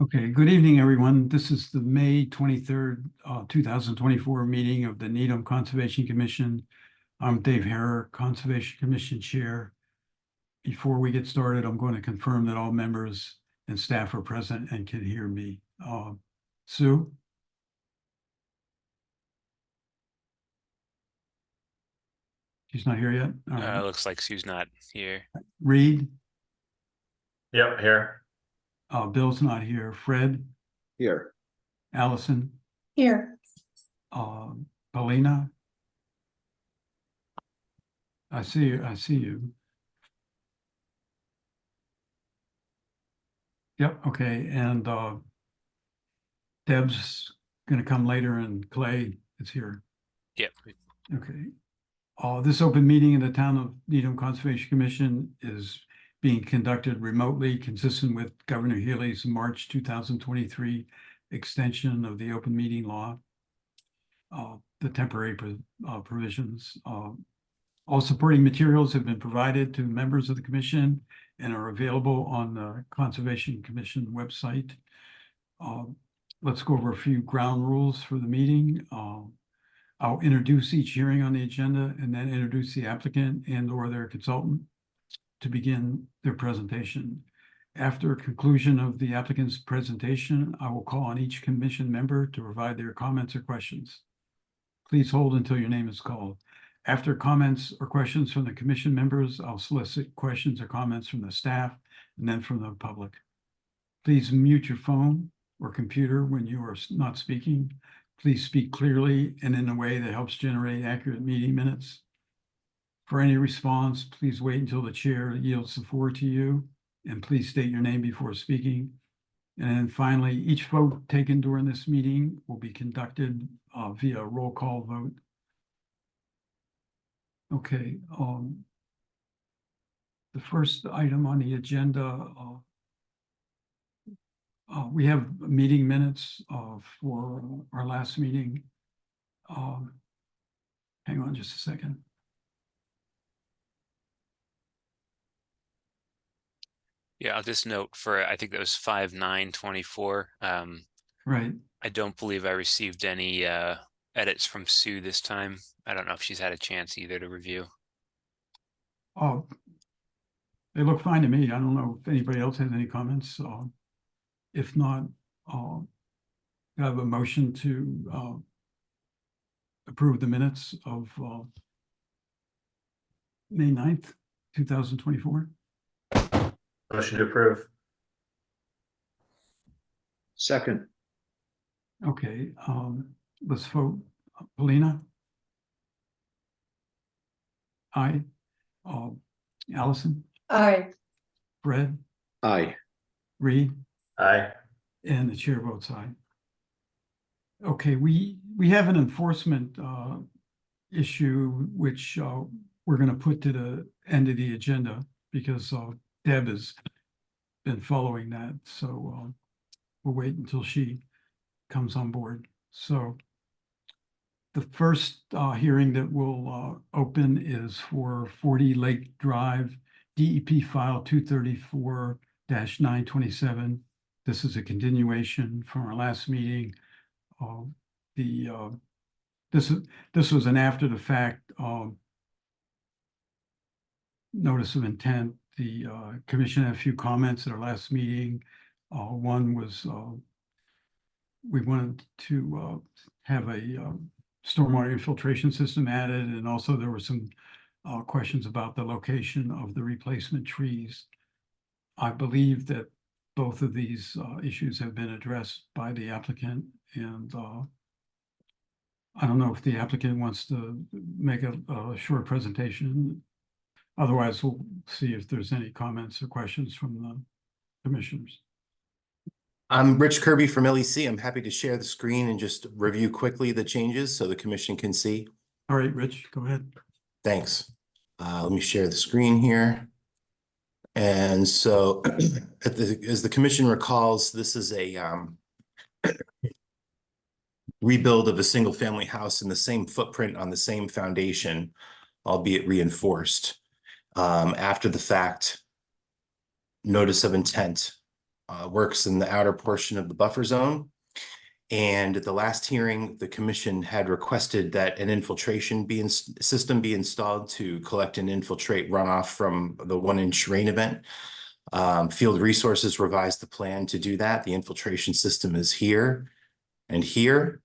Okay, good evening, everyone. This is the May 23rd, 2024 meeting of the Needham Conservation Commission. I'm Dave Harrer, Conservation Commission Chair. Before we get started, I'm going to confirm that all members and staff are present and can hear me. Sue? She's not here yet? All right. Looks like Sue's not here. Reed? Yep, here. Bill's not here. Fred? Here. Allison? Here. Paulina? I see you. Yep, okay, and Deb's gonna come later and Clay is here. Yep. Okay. This open meeting in the Town of Needham Conservation Commission is being conducted remotely, consistent with Governor Healy's March 2023 extension of the open meeting law, the temporary provisions. All supporting materials have been provided to members of the commission and are available on the Conservation Commission website. Let's go over a few ground rules for the meeting. I'll introduce each hearing on the agenda and then introduce the applicant and or their consultant to begin their presentation. After conclusion of the applicant's presentation, I will call on each commission member to provide their comments or questions. Please hold until your name is called. After comments or questions from the commission members, I'll solicit questions or comments from the staff and then from the public. Please mute your phone or computer when you are not speaking. Please speak clearly and in a way that helps generate accurate meeting minutes. For any response, please wait until the chair yields the floor to you, and please state your name before speaking. And then finally, each vote taken during this meeting will be conducted via roll call vote. Okay, the first item on the agenda, we have meeting minutes for our last meeting. Hang on just a second. Yeah, I'll just note for, I think that was 5/9/24. Right. I don't believe I received any edits from Sue this time. I don't know if she's had a chance either to review. Oh, they look fine to me. I don't know if anybody else has any comments. If not, I have a motion to approve the minutes of May 9th, 2024. Motion to approve. Second. Okay, let's vote. Paulina? Aye. Allison? Aye. Fred? Aye. Reed? Aye. And the chair votes aye. Okay, we have an enforcement issue which we're going to put to the end of the agenda because Deb has been following that. So we'll wait until she comes on board. So the first hearing that we'll open is for 40 Lake Drive, DEP file 234-927. This is a continuation from our last meeting. This was an after the fact notice of intent. The commission had a few comments at our last meeting. One was we wanted to have a stormwater infiltration system added, and also there were some questions about the location of the replacement trees. I believe that both of these issues have been addressed by the applicant, and I don't know if the applicant wants to make a short presentation. Otherwise, we'll see if there's any comments or questions from the commissioners. I'm Rich Kirby from LEC. I'm happy to share the screen and just review quickly the changes so the commission can see. All right, Rich, go ahead. Thanks. Let me share the screen here. And so as the commission recalls, this is a rebuild of a single family house in the same footprint on the same foundation, albeit reinforced. After the fact, notice of intent works in the outer portion of the buffer zone. And at the last hearing, the commission had requested that an infiltration system be installed to collect and infiltrate runoff from the 1-inch rain event. Field Resources revised the plan to do that. The infiltration system is here and here.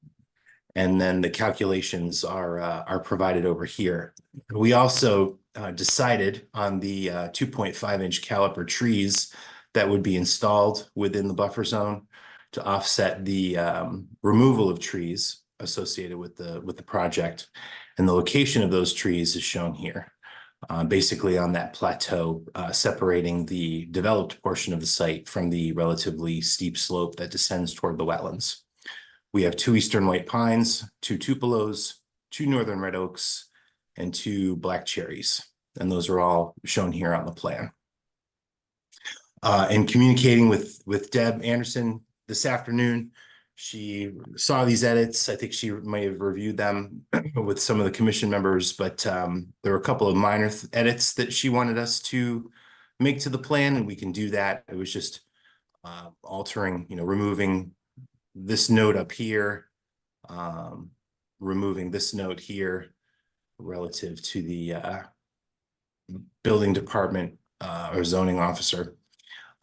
And then the calculations are provided over here. We also decided on the 2.5-inch caliper trees that would be installed within the buffer zone to offset the removal of trees associated with the project. And the location of those trees is shown here, basically on that plateau, separating the developed portion of the site from the relatively steep slope that descends toward the wetlands. We have 2 eastern white pines, 2 tupelos, 2 northern red oaks, and 2 black cherries. And those are all shown here on the plan. In communicating with Deb Anderson this afternoon, she saw these edits. I think she may have reviewed them with some of the commission members, but there were a couple of minor edits that she wanted us to make to the plan, and we can do that. It was just altering, removing this note up here, removing this note here relative to the building department or zoning officer,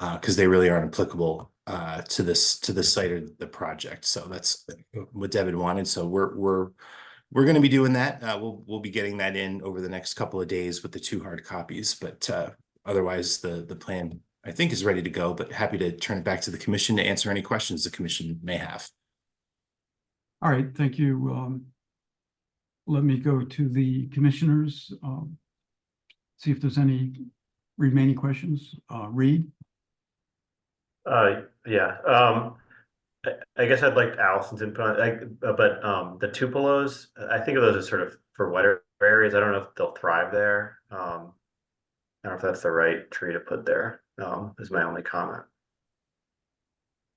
because they really aren't applicable to the site or the project. So that's what David wanted. So we're going to be doing that. We'll be getting that in over the next couple of days with the 2 hard copies, but otherwise the plan I think is ready to go, but happy to turn it back to the commission to answer any questions the commission may have. All right, thank you. Let me go to the commissioners, see if there's any remaining questions. Reed? Yeah. I guess I'd like Allison's input, but the tupelos, I think of those as sort of for wetter areas. I don't know if they'll thrive there. I don't know if that's the right tree to put there. Is my only comment.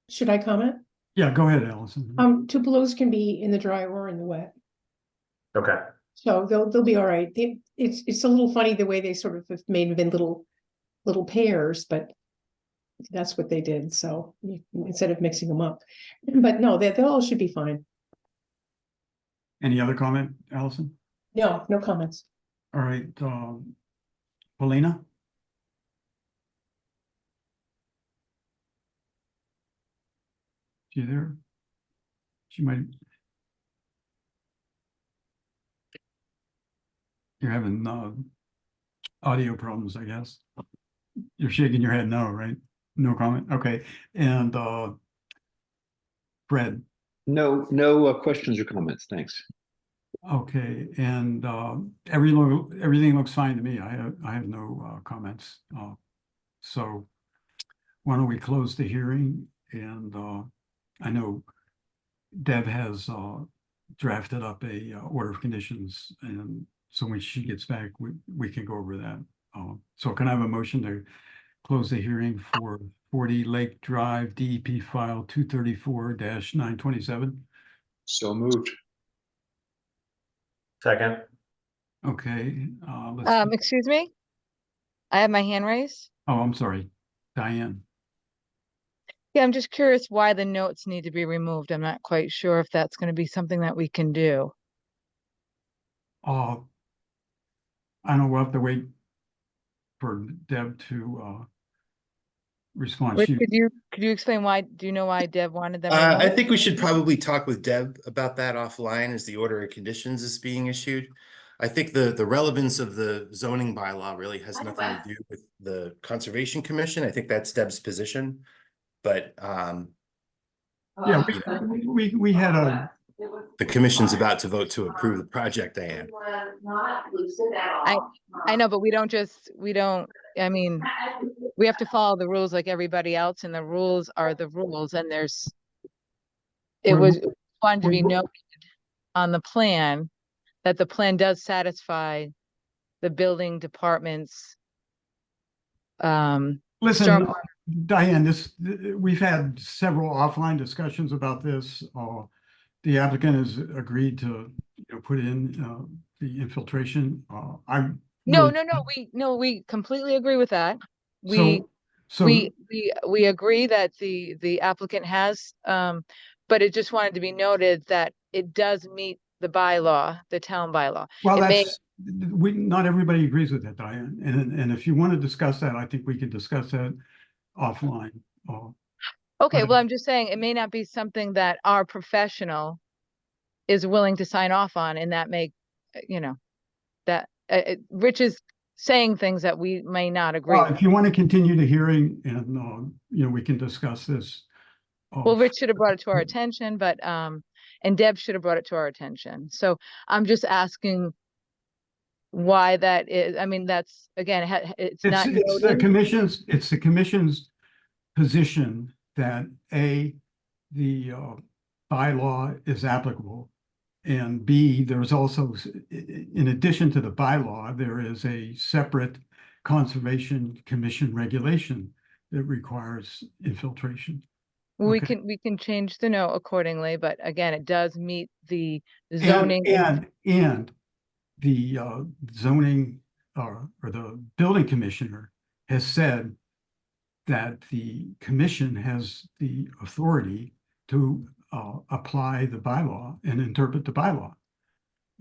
Should I comment? Yeah, go ahead, Allison. Tupelos can be in the dry or in the wet, Okay. so they'll be all right. It's a little funny the way they sort of have made in little pairs, but that's what they did. So instead of mixing them up, but no, they all should be fine. Any other comment, Allison? No comments. All right, Paulina? She there? She might. You're having audio problems, I guess. You're shaking your head no, right? No comment. Okay. And Fred. No questions or comments. Thanks. Okay, and everything looks fine to me. I have no comments. So why don't we close the hearing? And I know Deb has drafted up a order of conditions, and so when she gets back, we can go over that. So can I have a motion to close the hearing for 40 Lake Drive DEP file 234-927? So moved. Second. Okay. Let's. Excuse me? I have my hand raised. Oh, I'm sorry, Diane. Yeah, I'm just curious why the notes need to be removed. I'm not quite sure if that's going to be something that we can do. I know we'll have to wait for Deb to respond. Could you explain why? Do you know why Deb wanted them I removed? think we should probably talk with Deb about that offline as the order of conditions is being issued. I think the relevance of the zoning bylaw really has nothing to do with the Conservation Commission. I think that's Deb's position. But Yeah, we had the commission's about to vote to approve the project, Diane. I know, but we don't, I mean, we have to follow the rules like everybody else, and the rules are the rules, and it was wanted to be noted on the plan that the plan does satisfy the building department's listen, Diane, we've had several offline discussions about this. The applicant has agreed to put in the infiltration. No, we completely agree with that. So, We agree that the applicant has, but it just wanted to be noted that it does meet the bylaw, the town bylaw. well, It may- that's, not everybody agrees with that, Diane. And if you want to discuss that, I think we can discuss that offline. Okay, but- well, I'm just saying, it may not be something that our professional is willing to sign off on, and that may, you know, that, Rich is saying things that we may not agree Well, with. if you want to continue the hearing and, we can discuss this. Well, Rich should have brought it to our attention, but, and Deb should have brought it to our attention. So I'm just asking why that is. I mean, that's, again, it's not It's the noted. commission's position that the bylaw is applicable. And B, there's also, in addition to the bylaw, there is a separate Conservation Commission regulation that requires infiltration. We okay. can change the note accordingly, but again, it does meet the And, zoning. and the zoning or the building commissioner has said that the commission has the authority to apply the bylaw and interpret the bylaw.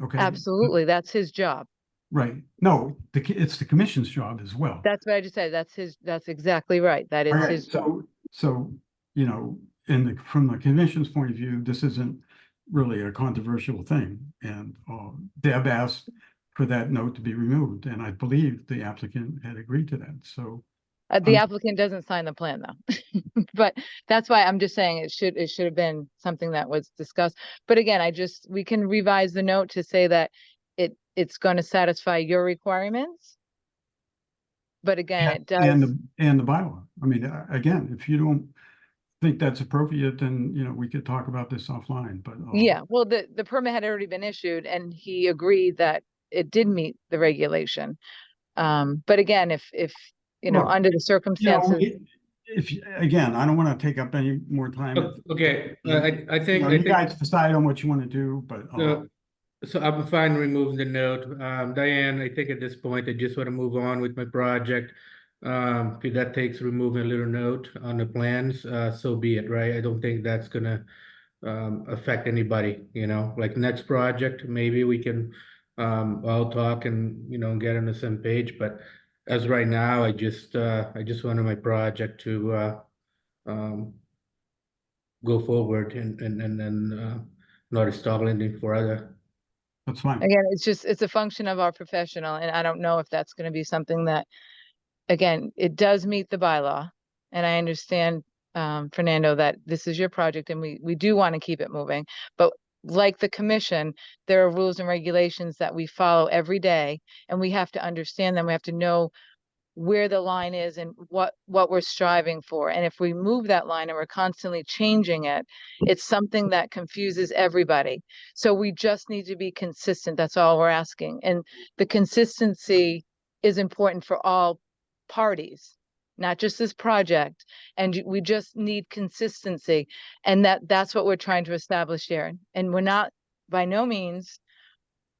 Okay. Absolutely, that's his job. Right. No, it's the commission's job as well. That's what I just said. That's exactly right. That is All right, his job. so, from the commission's point of view, this isn't really a controversial thing. And Deb asked for that note to be removed, and I believe the applicant had agreed to that. So, The applicant doesn't sign the plan though. But that's why I'm just saying it should have been something that was discussed. But again, we can revise the note to say that it's going to satisfy your requirements. But again, it does. and the bylaw. I mean, again, if you don't think that's appropriate, then, we could talk about this offline, but. Yeah, well, the permit had already been issued and he agreed that it did meet the regulation. But again, if Look, under the circumstances, Again, I don't want to take up any more time. Okay, I You think, know, you guys decide on what you want to do, but, so I'm fine removing the note. Diane, I think at this point, I just want to move on with my project. If that takes removing a little note on the plans, so be it, right? I don't think that's gonna affect anybody, like next project, maybe we can all talk and, get on the same page, but as right now, I just wanted my project to go forward and not install anything further. that's fine. again, it's a function of our professional, and I don't know if that's gonna be something that, again, it does meet the bylaw. And I understand, Fernando, that this is your project and we do want to keep it moving. But like the commission, there are rules and regulations that we follow every day, and we have to understand them. We have to know where the line is and what we're striving for. And if we move that line and we're constantly changing it, it's something that confuses everybody. So we just need to be consistent. That's all we're asking. And the consistency is important for all parties, not just this project. And we just need consistency. And that's what we're trying to establish here. And we're not by no means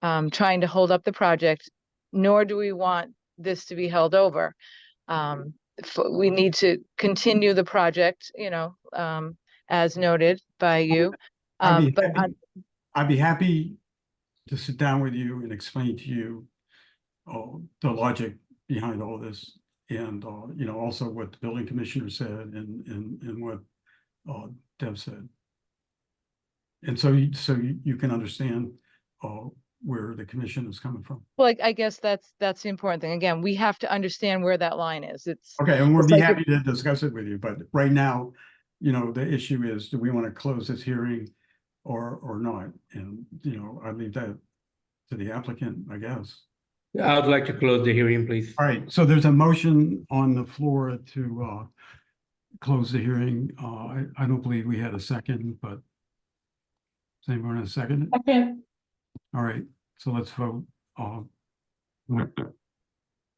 trying to hold up the project, nor do we want this to be held over. We need to continue the project, as noted by you. I'd But be happy to sit down with you and explain to you the logic behind all this, and also what the building commissioner said and what Deb said. And so you can understand where the commission is coming from. well, I guess that's the important thing. Again, we have to understand where that line is. Okay, and we'll it's be like happy to discuss it with you, but right now, the issue is, do we want to close this hearing or not? And, I leave that to the applicant, I guess. I would like to close the hearing, please. All right, so there's a motion on the floor to close the hearing. I don't believe we had a second, but does anyone have a second? Okay. All right, so let's vote.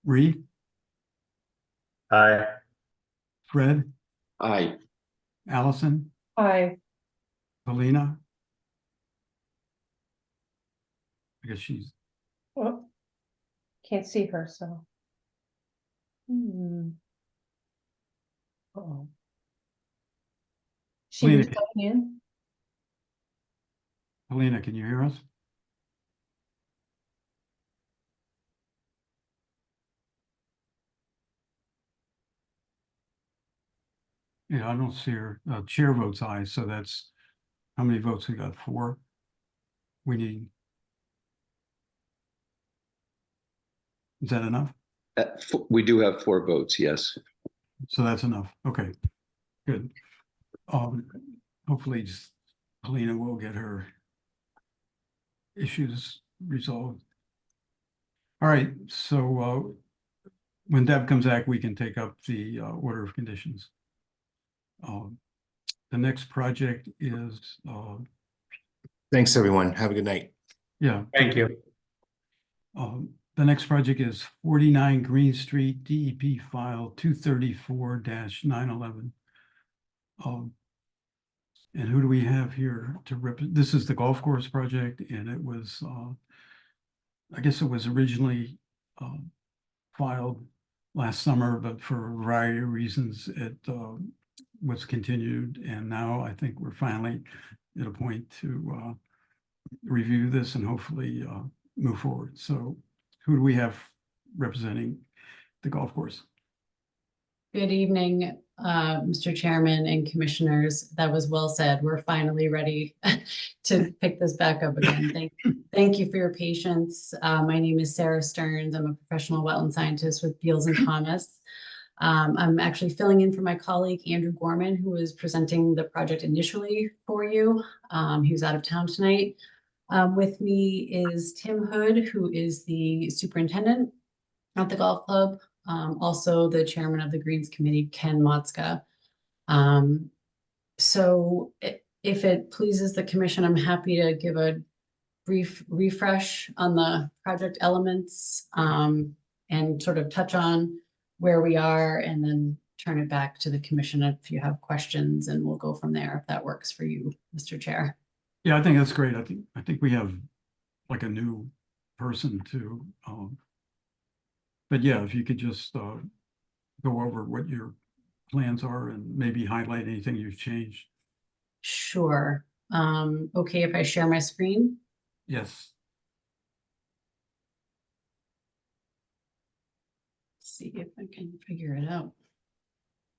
Reed, Aye. Fred, Aye. Allison, Hi. Helena. I guess she's, Well, can't see her, so. Uh-oh. She was Lena. going in. Helena, can you hear us? Yeah, I don't see her. Chair votes aye, so that's, how many votes we got? 4? We need. Is that enough? We do have 4 votes, yes. So that's enough. Okay, good. Hopefully Helena will get her issues resolved. All right, so when Deb comes back, we can take up the order of conditions. The next project is, Thanks, everyone. Have a good night. yeah. Thank you. The next project is 49 Green Street, DEP file 234-911. And who do we have here to this is the golf course project, and it was, I guess it was originally filed last summer, but for a variety of reasons, it was continued. And now I think we're finally at a point to review this and hopefully move forward. So who do we have representing the golf course? Good evening, Mr. Chairman and Commissioners. That was well said. We're finally ready to pick this back up again. Thank you for your patience. My name is Sarah Stearns. I'm a professional wetland scientist with Beals and Thomas. I'm actually filling in for my colleague, Andrew Gorman, who was presenting the project initially for you. He was out of town tonight. With me is Tim Hood, who is the superintendent at the golf club. Also the chairman of the Greens Committee, Ken Motska. So if it pleases the commission, I'm happy to give a brief refresh on the project elements and sort of touch on where we are and then turn it back to the commission if you have questions, and we'll go from there if that works for you, Mr. Chair. Yeah, I think that's great. I think we have like a new person to but yeah, if you could just go over what your plans are and maybe highlight anything you've changed. Sure. Okay, if I share my screen. Yes. Let's see if I can figure it out.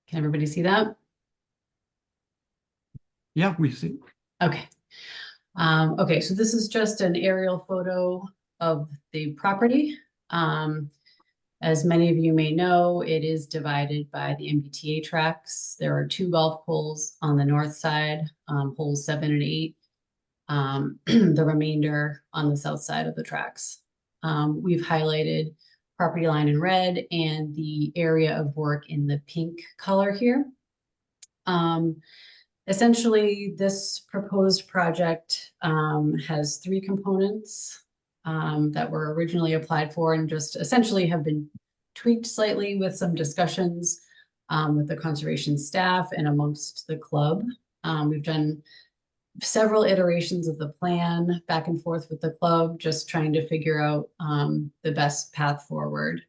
Can everybody see that? Yeah, we see. Okay. Okay, so this is just an aerial photo of the property. As many of you may know, it is divided by the MBTA tracks. There are 2 golf holes on the north side, holes 7 and 8. The remainder on the south side of the tracks. We've highlighted property line in red and the area of work in the pink color here. Essentially, this proposed project has 3 components that were originally applied for and just essentially have been tweaked slightly with some discussions with the conservation staff and amongst the club. We've done several iterations of the plan back and forth with the club, just trying to figure out the best path forward.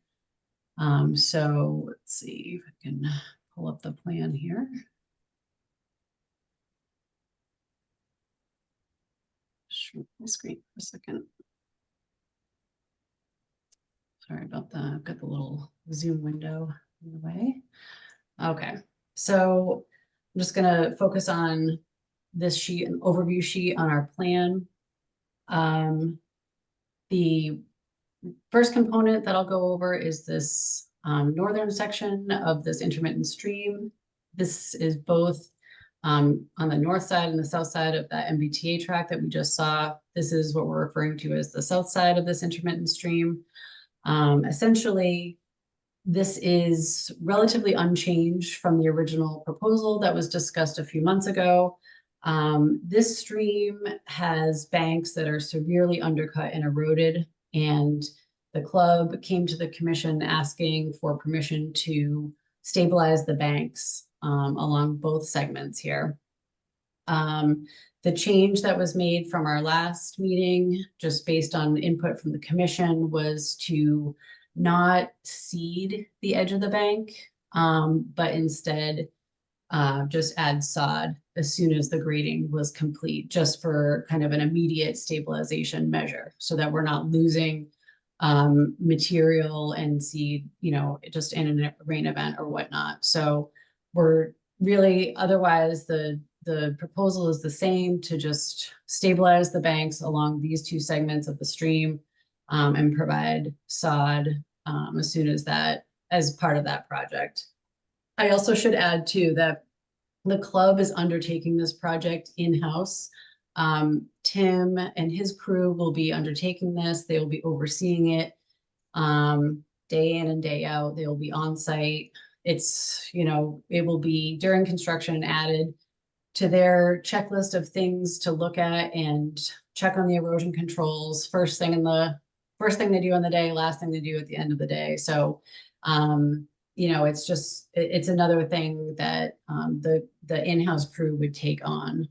So let's see if I can pull up the plan here. Shrink my screen for a second. Sorry about that. I've got the little Zoom window in the way. Okay, so I'm just gonna focus on this sheet, an overview sheet on our plan. The first component that I'll go over is this northern section of this intermittent stream. This is both on the north side and the south side of that MBTA track that we just saw. This is what we're referring to as the south side of this intermittent stream. Essentially, this is relatively unchanged from the original proposal that was discussed a few months ago. This stream has banks that are severely undercut and eroded, and the club came to the commission asking for permission to stabilize the banks along both segments here. The change that was made from our last meeting, just based on input from the commission, was to not seed the edge of the bank, but instead just add sod as soon as the grading was complete, just for kind of an immediate stabilization measure, so that we're not losing material and seed, you know, just in a rain event or whatnot. So we're really, otherwise the proposal is the same, to just stabilize the banks along these two segments of the stream, and provide sod as soon as that, as part of that project. I also should add too that the club is undertaking this project in-house. Tim and his crew will be undertaking this. They will be overseeing it day in and day out. They will be on site. It's, you know, it will be during construction added to their checklist of things to look at and check on the erosion controls. First thing they do in the day, last thing they do at the end of the day. So, you know, it's just, it's another thing that the in-house crew would take on,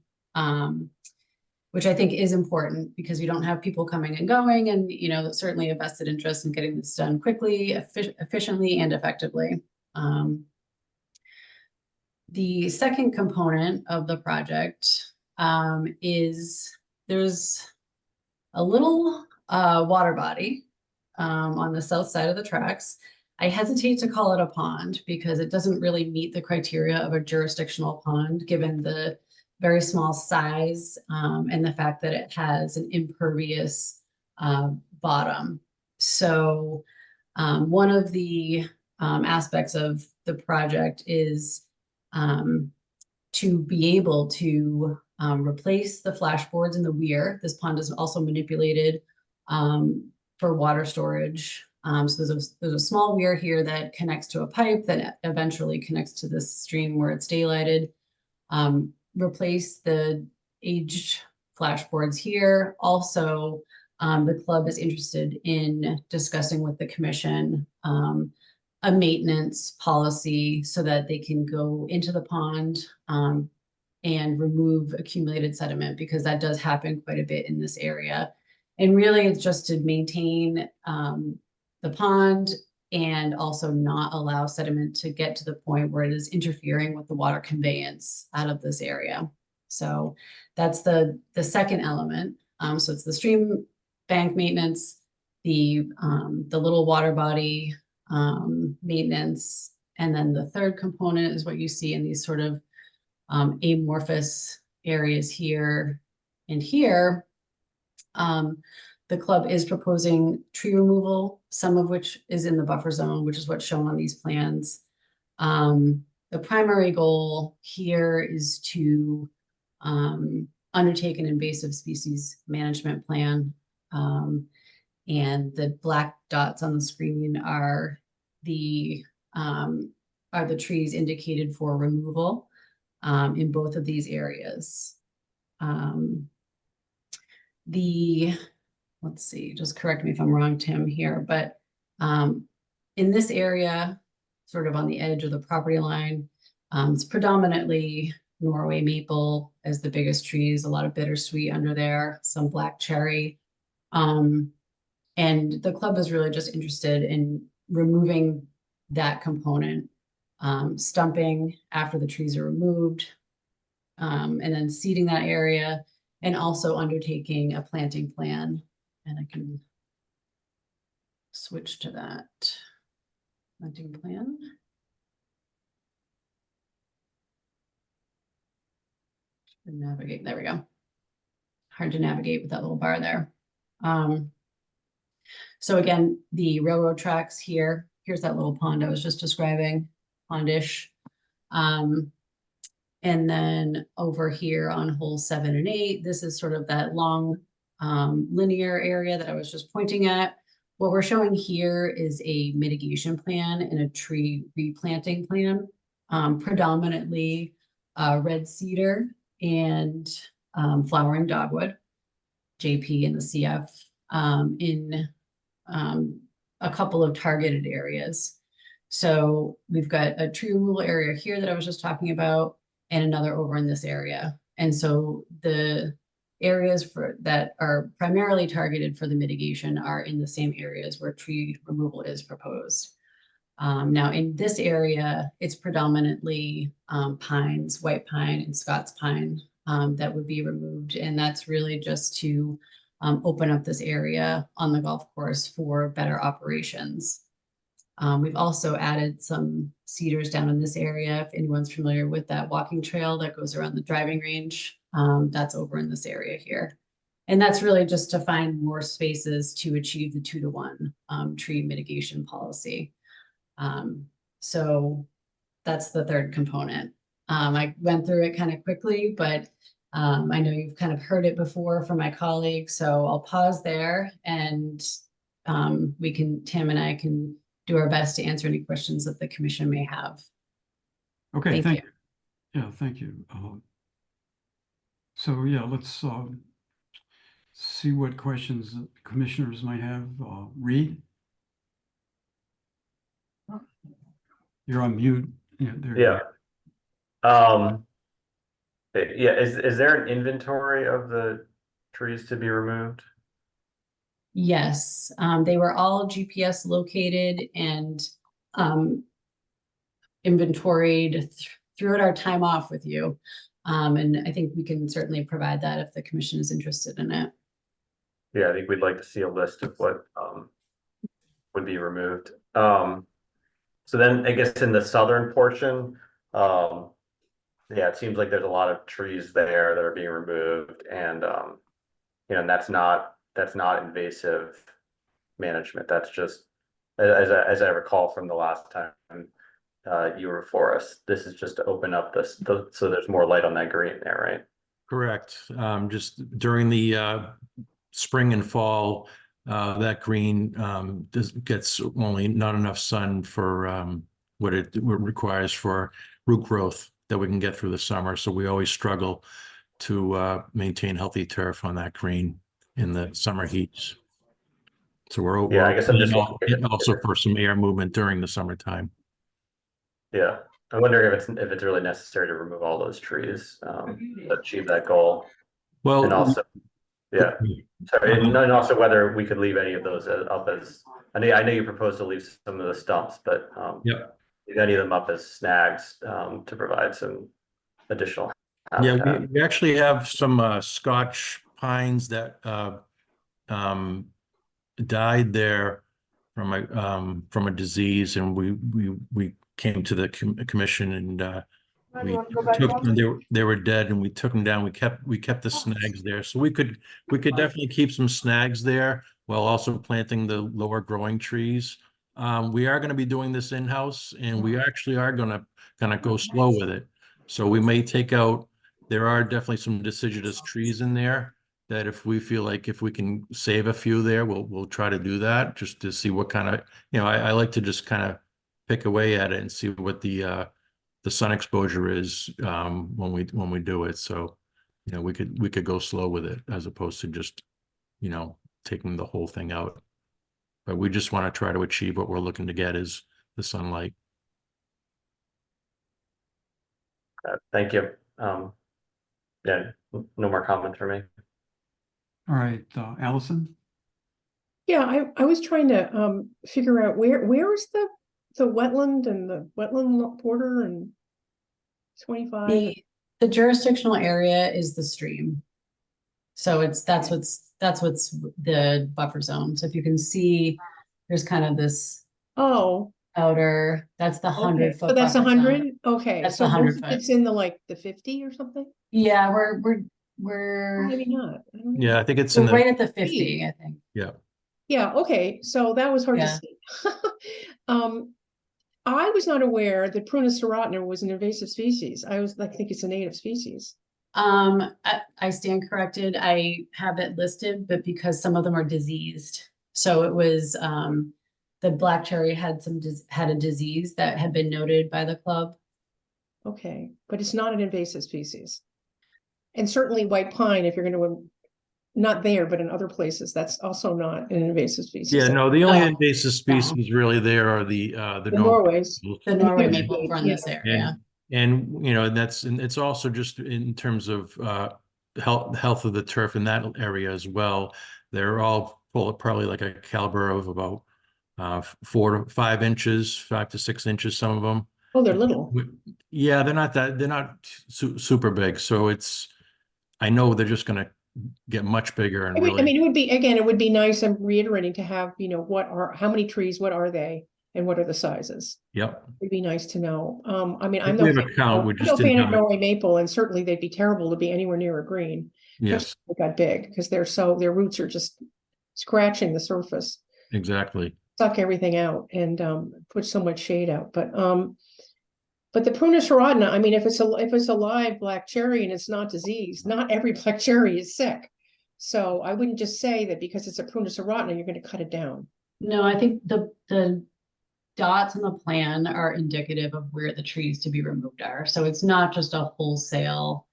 which I think is important, because we don't have people coming and going, and, you know, certainly a vested interest in getting this done quickly, efficiently, and effectively. The second component of the project is there's a little water body on the south side of the tracks. I hesitate to call it a pond because it doesn't really meet the criteria of a jurisdictional pond, given the very small size and the fact that it has an impervious bottom. So one of the aspects of the project is to be able to replace the flashboards in the weir. This pond is also manipulated for water storage. So there's a small weir here that connects to a pipe that eventually connects to this stream where it's daylighted. Replace the aged flashboards here. Also, the club is interested in discussing with the commission a maintenance policy so that they can go into the pond and remove accumulated sediment, because that does happen quite a bit in this area. And really, it's just to maintain the pond and also not allow sediment to get to the point where it is interfering with the water conveyance out of this area. So that's the second element. So it's the stream bank maintenance, the little water body maintenance, and then the third component is what you see in these sort of amorphous areas here and here. The club is proposing tree removal, some of which is in the buffer zone, which is what's shown on these plans. The primary goal here is to undertake an invasive species management plan. And the black dots on the screen are the trees indicated for removal in both of these areas. Let's see, just correct me if I'm wrong, Tim, here, but in this area, sort of on the edge of the property line, it's predominantly Norway maple as the biggest trees, a lot of bittersweet under there, some black cherry. And the club is really just interested in removing that component, stumping after the trees are removed, and then seeding that area, and also undertaking a planting plan. And I can switch to that planting plan. Navigate, there we go. Hard to navigate with that little bar there. So again, the railroad tracks here, here's that little pond I was just describing, pondish. And then over here on holes 7 and 8, this is sort of that long linear area that I was just pointing at. What we're showing here is a mitigation plan and a tree replanting plan, predominantly red cedar and flowering dogwood, JP and the CF, in a couple of targeted areas. So we've got a tree removal area here that I was just talking about, and another over in this area. And so the areas that are primarily targeted for the mitigation are in the same areas where tree removal is proposed. Now in this area, it's predominantly pines, white pine and Scots pine that would be removed. And that's really just to open up this area on the golf course for better operations. We've also added some cedars down in this area. If anyone's familiar with that walking trail that goes around the driving range, that's over in this area here. And that's really just to find more spaces to achieve the 2-to-1 tree mitigation policy. So that's the third component. I went through it kind of quickly, but I know you've kind of heard it before from my colleagues, so I'll pause there and Tim and I can do our best to answer any questions that the commission may have. Okay, Thank thank you. Yeah, thank you. So yeah, let's see what questions the commissioners might have. Reed? You're on mute. Yeah. There you Yeah. go. Yeah, is there an inventory of the trees to be removed? Yes, they were all GPS located and inventoried throughout our time off with you. And I think we can certainly provide that if the commission is interested in it. Yeah, I think we'd like to see a list of what would be removed. So then I guess in the southern portion, yeah, it seems like there's a lot of trees there that are being removed, and you know, and that's not invasive management. That's just as I recall from the last time you were for us. This is just to open up this so there's more light on that green there, right? Correct. Just during the spring and fall, that green gets only not enough sun for what it requires for root growth that we can get through the summer. So we always struggle to maintain healthy turf on that green in the summer heats. So Yeah, I guess I'm just and also for some air movement during the summertime. Yeah, I'm wondering if it's really necessary to remove all those trees to achieve that goal. Well, And also, yeah, sorry, and also whether we could leave any of those up as, I know you proposed to leave some of the stumps, but yeah, leave any of them up as snags to provide some additional yeah, habitat. we actually have some Scotch pines that died there from a disease, and we came to the commission and we took them. They were dead, and we took them down. We kept the snags there, so we could definitely keep some snags there while also planting the lower growing trees. We are going to be doing this in-house, and we actually are going to kind of go slow with it. So we may take out. There are definitely some deciduous trees in there that if we feel like if we can save a few there, we'll try to do that just to see what kind of, I like to just kind of pick away at it and see what the sun exposure is when we do it. So, we could go slow with it as opposed to just, taking the whole thing out. But we just want to try to achieve what we're looking to get is the sunlight. Thank you. Yeah, no more comments for me. All right, Allison? Yeah, I was trying to figure out where is the wetland and the wetland border and 25? The jurisdictional area is the stream. So that's what's the buffer zone. So if you can see, there's kind of this outer, that's the 100 foot. So that's 100? Okay. That's so the 100 foot. It's in the the 50 or something? Yeah, we're Maybe not. I don't know. Yeah, I think it's we're in the right at the 50, I think. yeah. Yeah, okay. So that was hard to Yeah. see. I was not aware that Prunus serotina was an invasive species. I think it's a native species. I stand corrected. I have it listed, but because some of them are diseased. So it was the black cherry had a disease that had been noted by the club. Okay, but it's not an invasive species. And certainly white pine, if you're going to, not there, but in other places, that's also not an invasive species. Yeah, no, the only No. invasive species really there are the Norways. The Norway Yeah. maple for in this area. And it's also just in terms of health of the turf in that area as well. They're all full of probably like a caliber of about 4 to 5 inches, 5 to 6 inches, some of them. Oh, they're little. Yeah, they're not super big. So I know they're just gonna get much bigger and I mean, really, it would be, again, it would be nice, I'm reiterating, to have, how many trees, what are they, and what are the sizes? yep. It'd be nice to know. I mean, I'm We no have a count, we I'm just no didn't fan of have it. Norway maple, and certainly they'd be terrible to be anywhere near a green. Yes, Especially if they got big, because their roots are just scratching the surface, exactly. suck everything out, and put so much shade out. But the Prunus hirata, I mean, if it's a live black cherry and it's not diseased, not every black cherry is sick. So I wouldn't just say that because it's a Prunus hirata, you're going to cut it down. No, I think the dots on the plan are indicative of where the trees to be removed are. So it's not just a wholesale,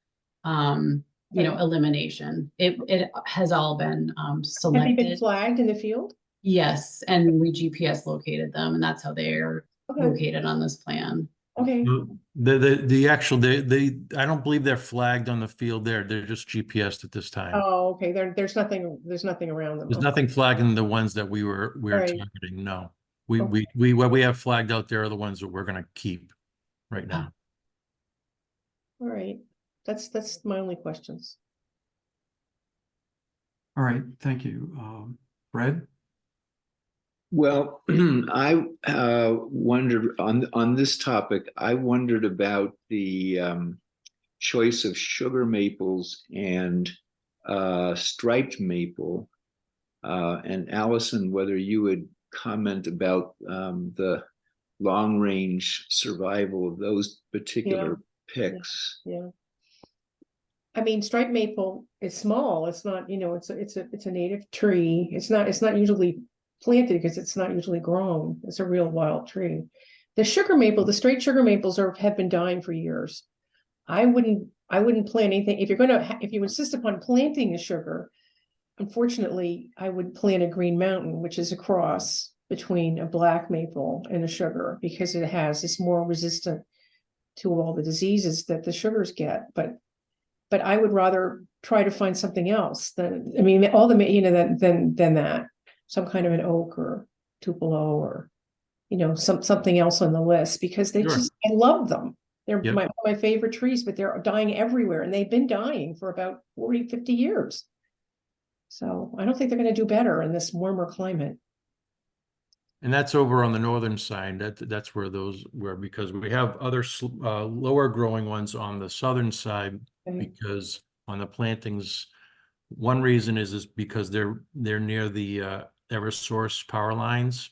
elimination. It has all been Have they been selected. flagged in the field? Yes, and we GPS located them, and that's how they are Okay, located on this plan. okay, I don't believe they're flagged on the field there. They're just GPSed at this time. oh, okay, there's nothing around them. There's Okay. nothing flagging the ones that we were Right. targeting. No, we Okay. what we have flagged out there are the ones that we're gonna keep right now. All right, that's my only questions. All right, thank you. Fred? Well, I wondered on this topic, I wondered about the choice of sugar maples and striped maple. And Allison, whether you would comment about the long range survival of those particular picks. Yeah. I mean, striped maple is small. It's not, it's a native tree. It's not usually planted because it's not usually grown. It's a real wild tree. The sugar maple, the straight sugar maples have been dying for years. I wouldn't plant anything. If you insist upon planting the sugar, unfortunately, I would plant a green mountain, which is a cross between a black maple and a sugar, because it's more resistant to all the diseases that the sugars get. But I would rather try to find something else than than that. Some kind of an oak or tupelo or something else on the list, because I love them. They're my favorite trees, but they're dying everywhere, and they've been dying for about 40, 50 years. So I don't think they're going to do better in this warmer climate. And that's over on the northern side. That's where those were, because we have other lower growing ones on the southern side. Okay. Because on the plantings, one reason is because they're near the Eversource power lines.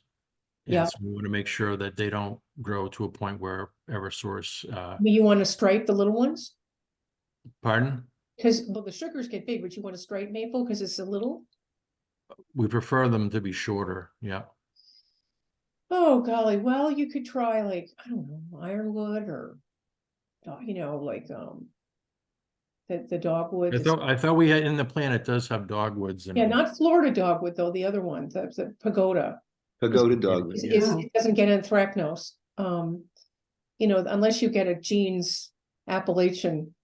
And Yeah. so we want to make sure that they don't grow to a point where Eversource, You want to stripe the little ones? pardon? Because, the sugars get big, but you want to stripe maple because it's a little. We prefer them to be shorter. Yeah. Oh, golly. Well, you could try, like, I don't know, ironwood or, like, the dogwood. I thought we had in the plan, it does have dogwoods. Yeah, not Florida dogwood, though, the other one, the pagoda. Pagoda dogwood. It doesn't get anthracnose. Unless you get a Jean's Appalachian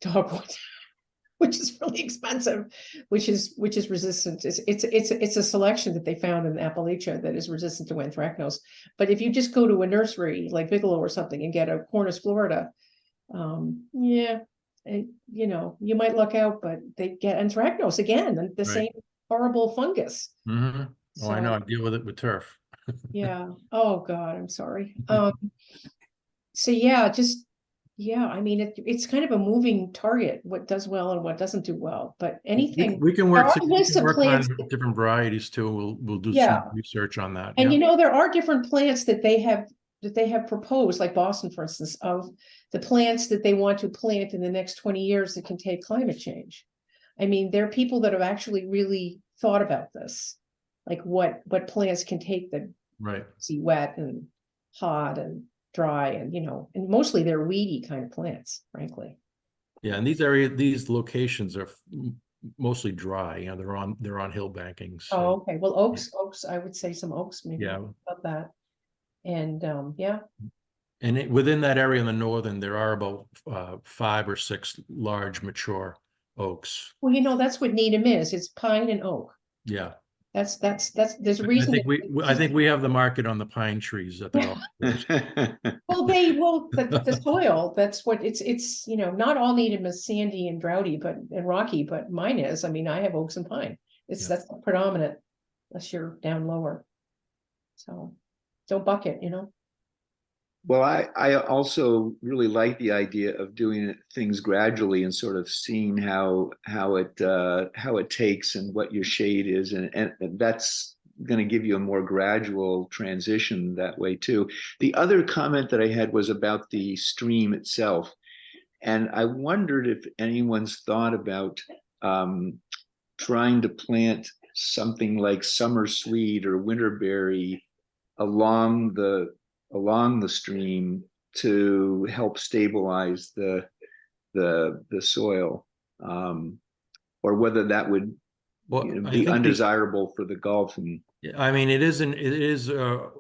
dogwood, which is really expensive, which is resistant. It's a selection that they found in Appalachia that is resistant to anthracnose. But if you just go to a nursery like Bigelow or something and get a Cornus Florida, you might luck out, but they get anthracnose again, and the same horrible fungus. Mm-hmm. Oh, I know. I So, deal with it with turf. yeah. Oh God, I'm sorry. So yeah, I mean, it's kind of a moving target, what does well and what doesn't do well, but anything. We can work, there are lists of on plants different varieties too. We'll do Yeah. some research on that. And Yeah. there are different plants that they have proposed, like Boston, for instance, of the plants that they want to plant in the next 20 years that can take climate change. I mean, there are people that have actually really thought about this, like what plants can take the Right. wet and hot and dry, and and mostly they're weedy kind of plants, frankly. Yeah, and these locations are mostly dry. They're on hill bankings. So, Oh, okay. Well, oaks, I would say some oaks, maybe yeah. about that. And And within that area in the northern, there are about 5 or 6 large mature oaks. well, that's what Needham is. It's pine and oak. Yeah. There's a I reason. think I think we have the market on the pine trees at the golf course. The soil, that's what it's, you know, not all Needham is sandy and droughty, and rocky, but mine is. I mean, I have oaks and pine. Yeah. That's predominant, unless you're down lower. So, don't bucket, you know? Well, I also really like the idea of doing things gradually and sort of seeing how it takes and what your shade is, and that's going to give you a more gradual transition that way too. The other comment that I had was about the stream itself, and I wondered if anyone's thought about trying to plant something like summer sweet or winterberry along the stream to help stabilize the soil, or whether that would Well, I be think undesirable for the golf. And I mean, it is a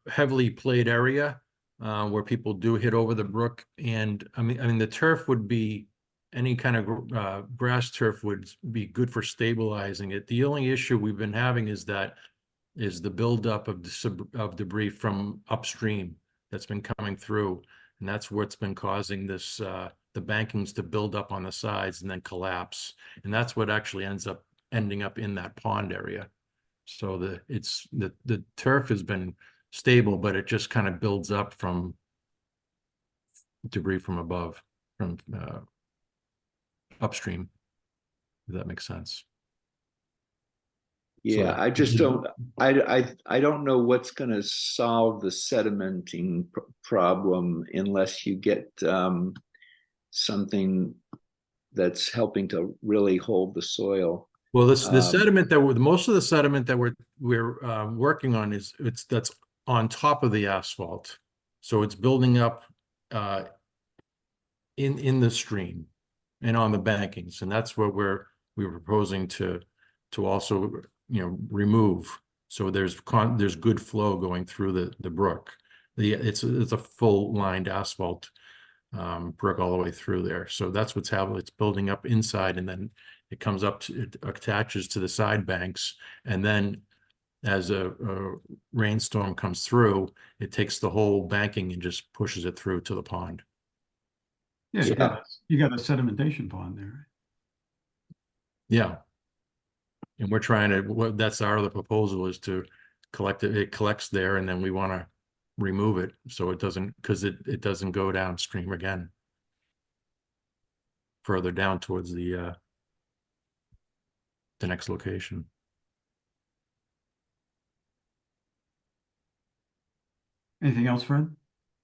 heavily played area where people do hit over the brook, and I mean the turf would be any kind of grass turf would be good for stabilizing it. The only issue we've been having is the buildup of debris from upstream that's been coming through, and that's what's been causing this the bankings to build up on the sides and then collapse, and that's what actually ending up in that pond area. So the turf has been stable, but it just kind of builds up from debris from above, from upstream, if that makes sense. So yeah, I just don't. I don't know what's going to solve the sedimenting problem unless you get something that's helping to really hold the soil. Well, the sediment most of the sediment that we're working on that's on top of the asphalt, so it's building up in the stream and on the bankings, and that's what we're proposing to also remove. So there's good flow going through the brook. It's a full lined asphalt brook all the way through there. So that's what's happening. It's building up inside, and then it comes up it attaches to the side banks, and then as a rainstorm comes through, it takes the whole banking and just pushes it through to the pond. Yeah, Yeah. you got a sedimentation pond there. Yeah. And we're trying to, that's our other proposal, is to collect it. It collects there, and then we want to remove it so it doesn't, because it doesn't go downstream again. Further down towards the next location. Anything else, Fred?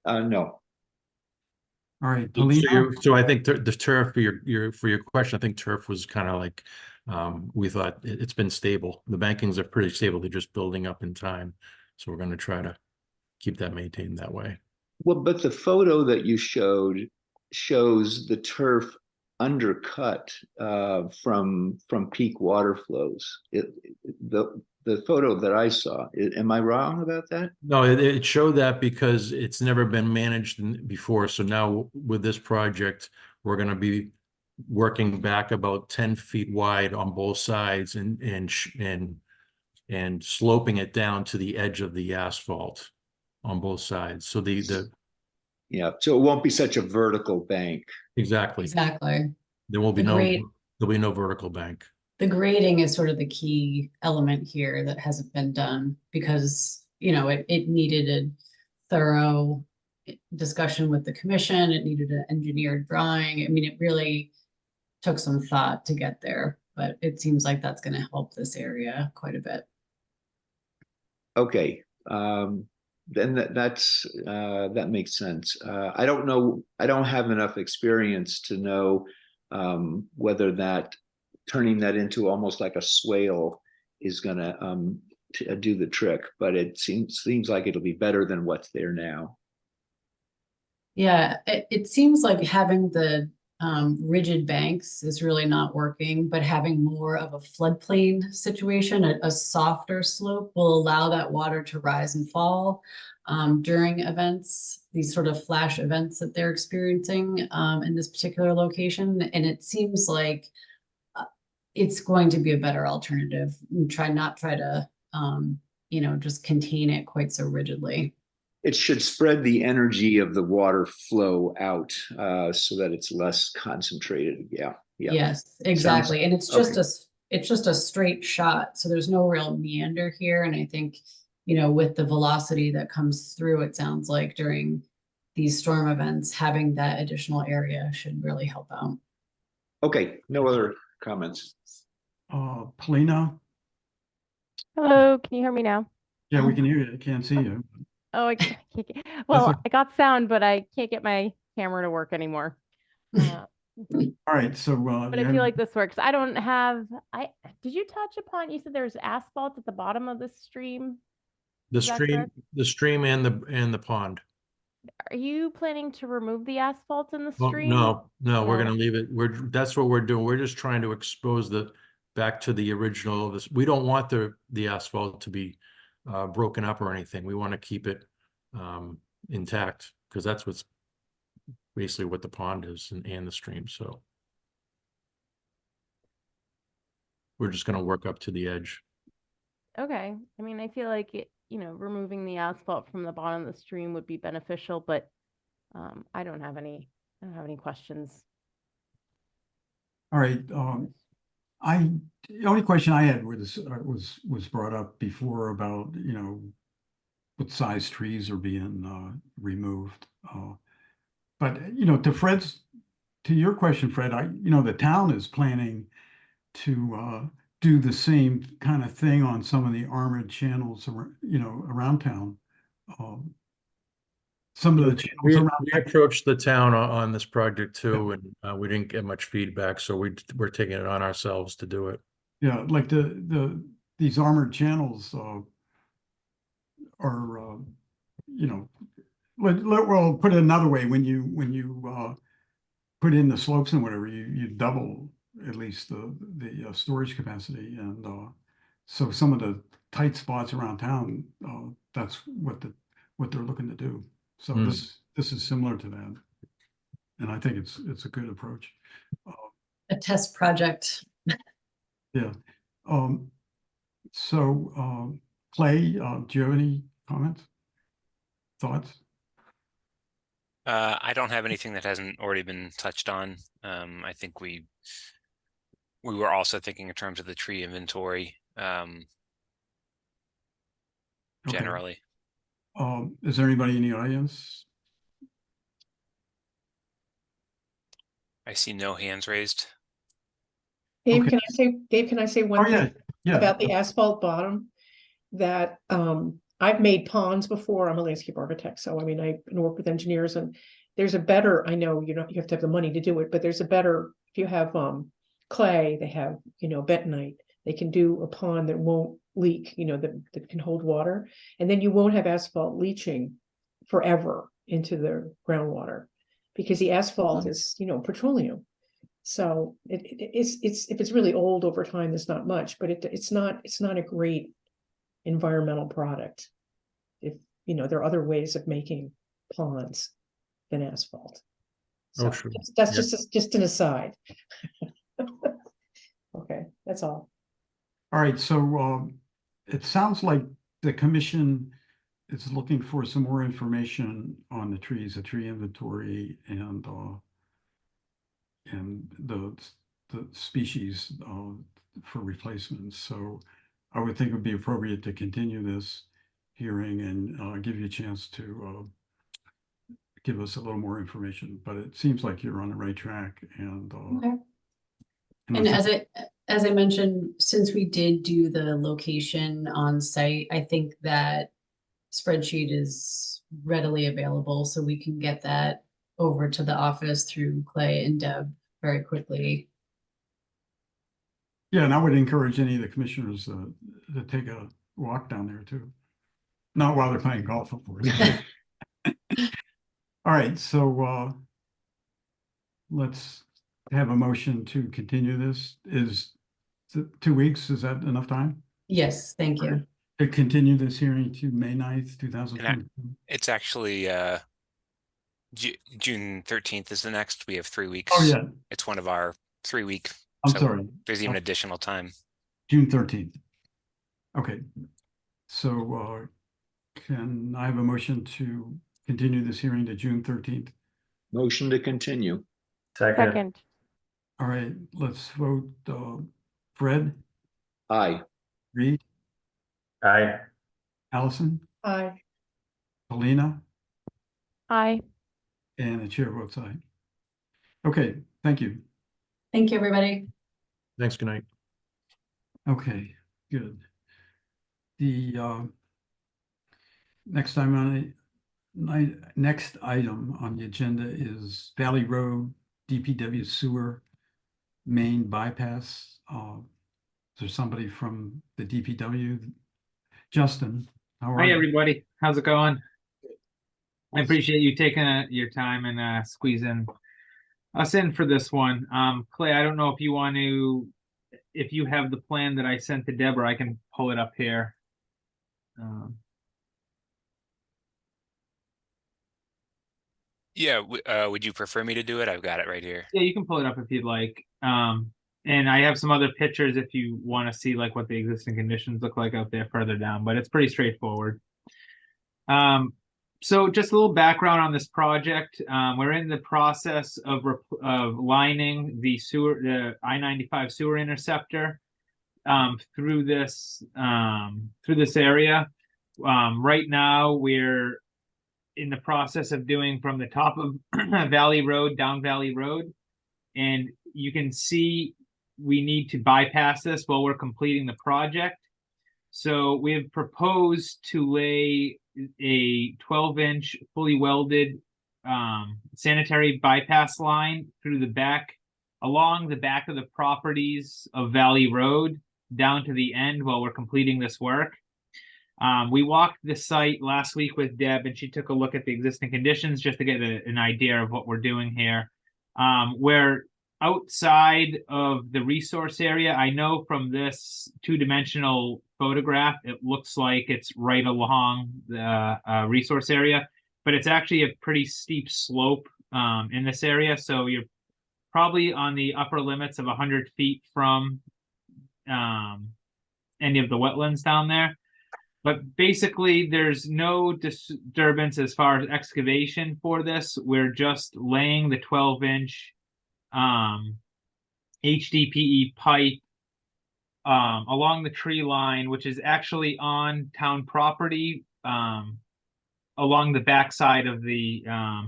No. All right, So, Polina? so I think the turf for your question, I think turf was kind of like, we thought it's been stable. The bankings are pretty stable. They're just building up in time. So we're going to try to keep that maintained that way. Well, but the photo that you showed shows the turf undercut from peak water flows. The photo that I saw, am I wrong about that? No, it showed that because it's never been managed before. So now with this project, we're going to be working back about 10 feet wide on both sides and sloping it down to the edge of the asphalt on both sides. So Yeah, so it won't be such a vertical bank. exactly. There will be there'll be no vertical bank. The grading is sort of the key element here that hasn't been done because, it needed a thorough discussion with the commission. It needed an engineered drawing. I mean, it really took some thought to get there, but it seems like that's going to help this area quite a bit. Okay, then that makes sense. I don't know. I don't have enough experience to know whether that turning that into almost like a swale is going to do the trick, but it seems like it'll be better than what's there now. Yeah, it seems like having the rigid banks is really not working, but having more of a floodplain situation, a softer slope will allow that water to rise and fall during events, these sort of flash events that they're experiencing in this particular location. And it seems like it's going to be a better alternative. And try to, just contain it quite so rigidly. It should spread the energy of the water flow out so that it's less concentrated. Yeah. Yeah. Yes, exactly. And it's just a straight shot. So there's no real meander here. And I think, with the velocity that comes through, it sounds like during these storm events, having that additional area should really help out. Okay. No other comments. Polina? Hello, can you hear me now? Yeah, we can hear you. I can't see you. Oh, I can't, well, okay. I got sound, but I can't get my camera to work anymore. All right, so But I feel like this works. I don't have, did you touch upon, you said there's asphalt at the bottom of the stream? The Is that stream, correct? the stream and the pond. Are you planning to remove the asphalt in the Well, stream? no, we're No. gonna leave it. That's what we're doing. We're just trying to expose back to the original of this. We don't want the asphalt to be broken up or anything. We want to keep it intact because that's what's basically what the pond is and the stream. So we're just gonna work up to the edge. Okay, I mean, I feel like removing the asphalt from the bottom of the stream would be beneficial, but I don't have any questions. all right. The only question I had was brought up before about, what size trees are being removed. But, to your question, Fred, the town is planning to do the same kind of thing on some of the armored channels, around town. Some of the channels We around. approached the town on this project too, and we didn't get much feedback, so we're taking it on ourselves to do it. Yeah, like these armored channels are, well, put it another way, when you put in the slopes and whatever, you double at least the storage capacity, and so some of the tight spots around town, that's what they're looking to do. So this is similar to that, and I think it's a good approach. A test project. Yeah. So Clay, do you have any comments, thoughts? I don't have anything that hasn't already been touched on. I think we were also thinking in terms of the tree inventory, generally. Is there anybody in the audience? I see no hands raised. Dave, Okay. can I say one Oh, thing yeah. about the asphalt bottom? That I've made ponds before. I'm a landscape architect, so I mean I work with engineers, and there's a better, I know you have to have the money to do it, but there's a better, if you have clay, they have bentonite, they can do a pond that won't leak, that can hold water, and then you won't have asphalt leaching forever into the groundwater, because the asphalt is petroleum. So it's if it's really old over time, there's not much, but it's not a great environmental product. If there are other ways of making ponds than asphalt. So sure. that's Yeah. just an aside. Okay, that's all. All right, so it sounds like the commission is looking for some more information on the trees, the tree inventory, and the species for replacements. So I would think it would be appropriate to continue this hearing and give you a chance to give us a little more information. But it seems like you're on the right track, and Okay. and And I think- as I mentioned, since we did do the location on site, I think that spreadsheet is readily available, so we can get that over to the office through Clay and Deb very quickly. yeah, and I would encourage any of the commissioners to take a walk down there too. Not while they're playing golf, of course. All right, so let's have a motion to continue this. Is 2 weeks, is that enough time? Yes, thank you. To continue this hearing to May 9th, 2022? It's actually June 13th is the next. We have 3 weeks. Oh, yeah. It's one of our 3-week I'm So sorry, there's even additional time. June 13th. Okay, so can I have a motion to continue this hearing to June 13th? Motion to continue. Second. Second, All right, let's vote. Fred, Aye. Reed, Aye. Allison, Aye. Helena, aye. and the chair votes aye. Okay, thank you. Thank you, everybody. Thanks, good night. Okay, good. The next item on the agenda is Valley Road DPW sewer main bypass. Is there somebody from the DPW? Justin, how are Hi, you? everybody. How's it going? I appreciate you taking your time and squeezing us in for this one. Clay, I don't know if you want to, if you have the plan that I sent to Deborah, I can pull it up here. Yeah, would you prefer me to do it? I've got it right here. Yeah, you can pull it up if you'd like. And I have some other pictures if you want to see like what the existing conditions look like out there further down, but it's pretty straightforward. So just a little background on this project. We're in the process of lining the I-95 sewer interceptor through this area. Right now, we're in the process of doing from the top of Valley Road down Valley Road, and you can see we need to bypass this while we're completing the project. So we have proposed to lay a 12-inch fully welded sanitary bypass line through the back, along the back of the properties of Valley Road down to the end while we're completing this work. We walked the site last week with Deb, and she took a look at the existing conditions just to get an idea of what we're doing here. We're outside of the resource area. I know from this two-dimensional photograph, it looks like it's right along the resource area, but it's actually a pretty steep slope in this area. So you're probably on the upper limits of 100 feet from any of the wetlands down there. But basically, there's no disturbance as far as excavation for this. We're just laying the 12-inch HDPE pipe along the tree line, which is actually on town property, along the backside of the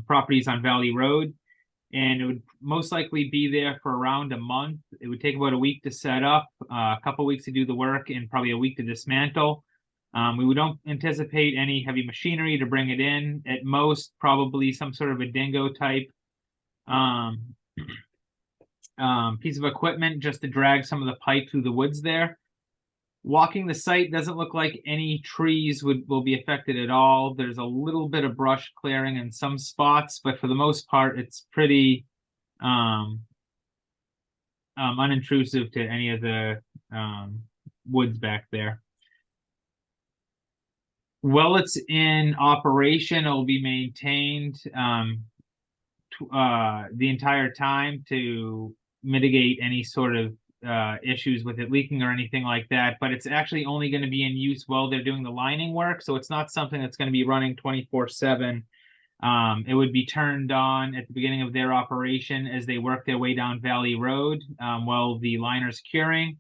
properties on Valley Road. And it would most likely be there for around a month. It would take about a week to set up, a couple weeks to do the work, and probably a week to dismantle. We don't anticipate any heavy machinery to bring it in. At most, probably some sort of a dingo type piece of equipment just to drag some of the pipe through the woods there. Walking the site doesn't look like any trees will be affected at all. There's a little bit of brush clearing in some spots, but for the most part, it's pretty unintrusive to any of the woods back there. While it's in operation, it'll be maintained the entire time to mitigate any sort of issues with it leaking or anything like that. But it's actually only going to be in use while they're doing the lining work. So it's not something that's going to be running 24/7. It would be turned on at the beginning of their operation as they work their way down Valley Road while the liner's curing.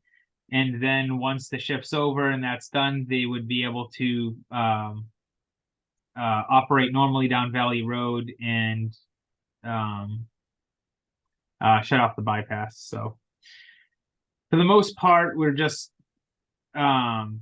And then once the shift's over and that's done, they would be able to operate normally down Valley Road and shut off the bypass. So for the most part, we're just want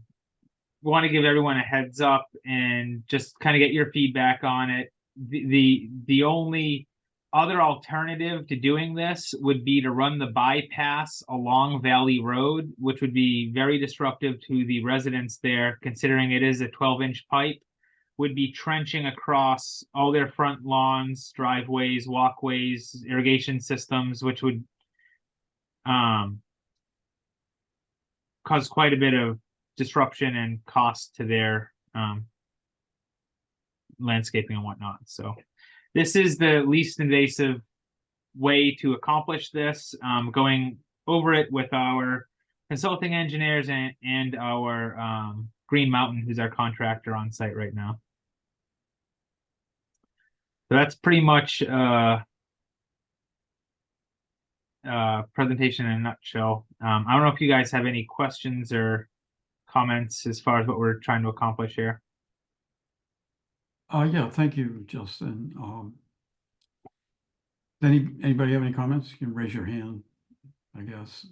to give everyone a heads up and just kind of get your feedback on it. The only other alternative to doing this would be to run the bypass along Valley Road, which would be very disruptive to the residents there, considering it is a 12-inch pipe. Would be trenching across all their front lawns, driveways, walkways, irrigation systems, which would cause quite a bit of disruption and cost to their landscaping and whatnot. So this is the least invasive way to accomplish this, going over it with our consulting engineers and our Green Mountain, who's our contractor on site right now. So that's pretty much presentation in a nutshell. I don't know if you guys have any questions or comments as far as what we're trying to accomplish here. Yeah, thank you, Justin. Anybody have any comments? You can raise your hand, I guess.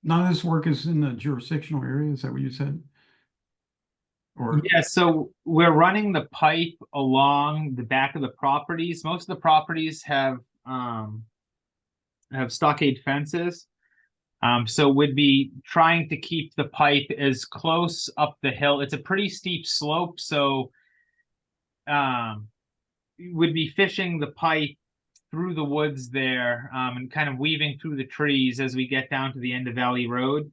None of this work is in the jurisdictional area, is that what you said? Or Yeah, so we're running the pipe along the back of the properties. Most of the properties have stockade fences. So we'd be trying to keep the pipe as close up the hill. It's a pretty steep slope, so we'd be fishing the pipe through the woods there, and kind of weaving through the trees as we get down to the end of Valley Road.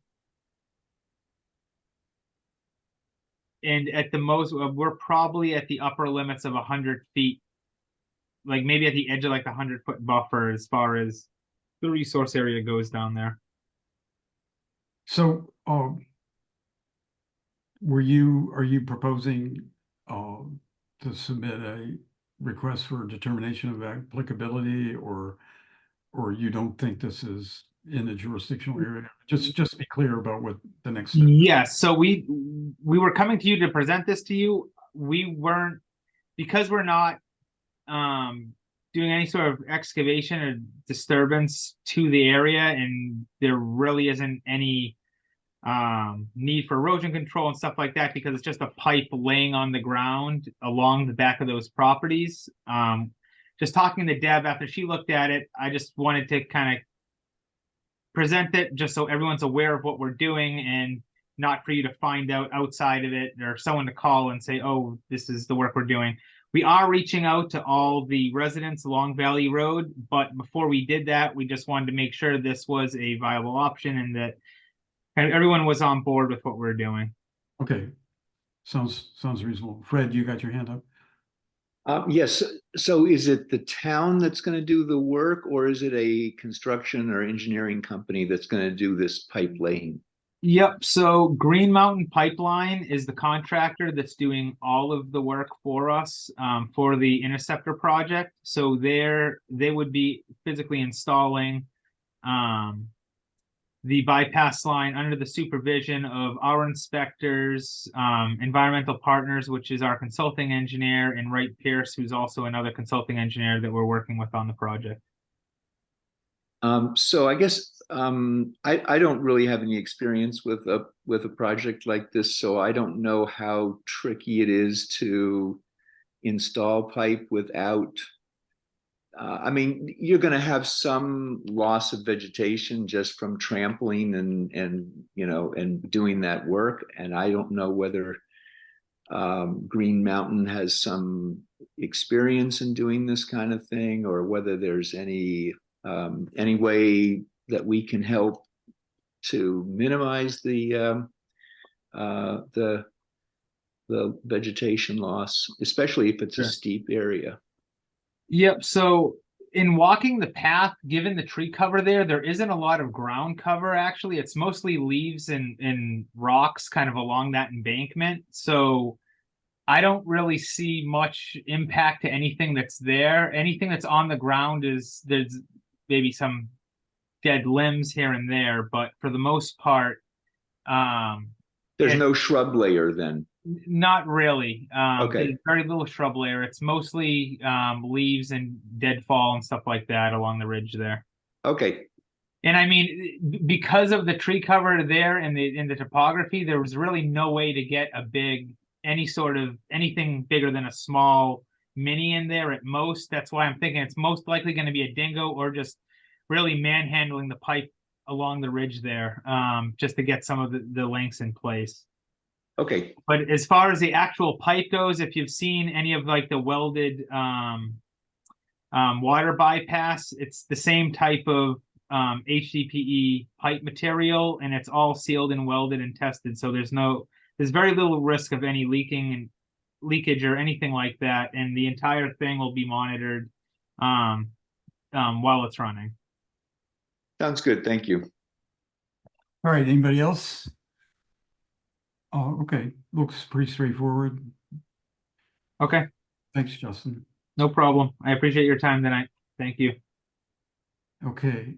And at the most, we're probably at the upper limits of 100 feet, like maybe at the edge of like the 100-foot buffer as far as the resource area goes down there. so, are you proposing to submit a request for determination of applicability, or you don't think this is in the jurisdictional area? Just to be clear about what the next step. Yes, so we were coming to you to present this to you. We weren't, because we're not doing any sort of excavation or disturbance to the area, and there really isn't any need for erosion control and stuff like that, because it's just a pipe laying on the ground along the back of those properties. Just talking to Deb after she looked at it, I just wanted to kind of present it just so everyone's aware of what we're doing, and not for you to find out outside of it, or someone to call and say, oh, this is the work we're doing. We are reaching out to all the residents along Valley Road, but before we did that, we just wanted to make sure this was a viable option and that everyone was on board with what we're doing. Okay, sounds reasonable. Fred, you got your hand up? Yes. So is it the town that's going to do the work, or is it a construction or engineering company that's going to do this pipe laying? Yep. So Green Mountain Pipeline is the contractor that's doing all of the work for us for the Interceptor project. So they would be physically installing the bypass line under the supervision of our inspectors, Environmental Partners, which is our consulting engineer, and Wright Pierce, who's also another consulting engineer that we're working with on the project. So I guess I don't really have any experience with a project like this, so I don't know how tricky it is to install pipe without. I mean, you're going to have some loss of vegetation just from trampling and doing that work, and I don't know whether Green Mountain has some experience in doing this kind of thing, or whether there's any way that we can help to minimize the vegetation loss, especially if it's a steep area. Yep. So in walking the path, given the tree cover there isn't a lot of ground cover. Actually, it's mostly leaves and rocks kind of along that embankment. So I don't really see much impact to anything that's there. Anything that's on the ground there's maybe some dead limbs here and there, but for the most part, there's no shrub layer then. Not really. Okay. There's very little shrub layer. It's mostly leaves and deadfall and stuff like that along the ridge there. Okay. And I mean, because of the tree cover there and the topography, there was really no way to get anything bigger than a small mini in there at most. That's why I'm thinking it's most likely going to be a dingo, or just really manhandling the pipe along the ridge there, just to get some of the lengths in place. Okay. But as far as the actual pipe goes, if you've seen any of like the welded water bypass, it's the same type of HDPE pipe material, and it's all sealed and welded and tested. So there's very little risk of any leakage or anything like that, and the entire thing will be monitored while it's running. Sounds good. Thank you. All right, anybody else? Oh, okay, looks pretty straightforward. Okay, Thanks, Justin. no problem. I appreciate your time tonight. Thank you. Okay,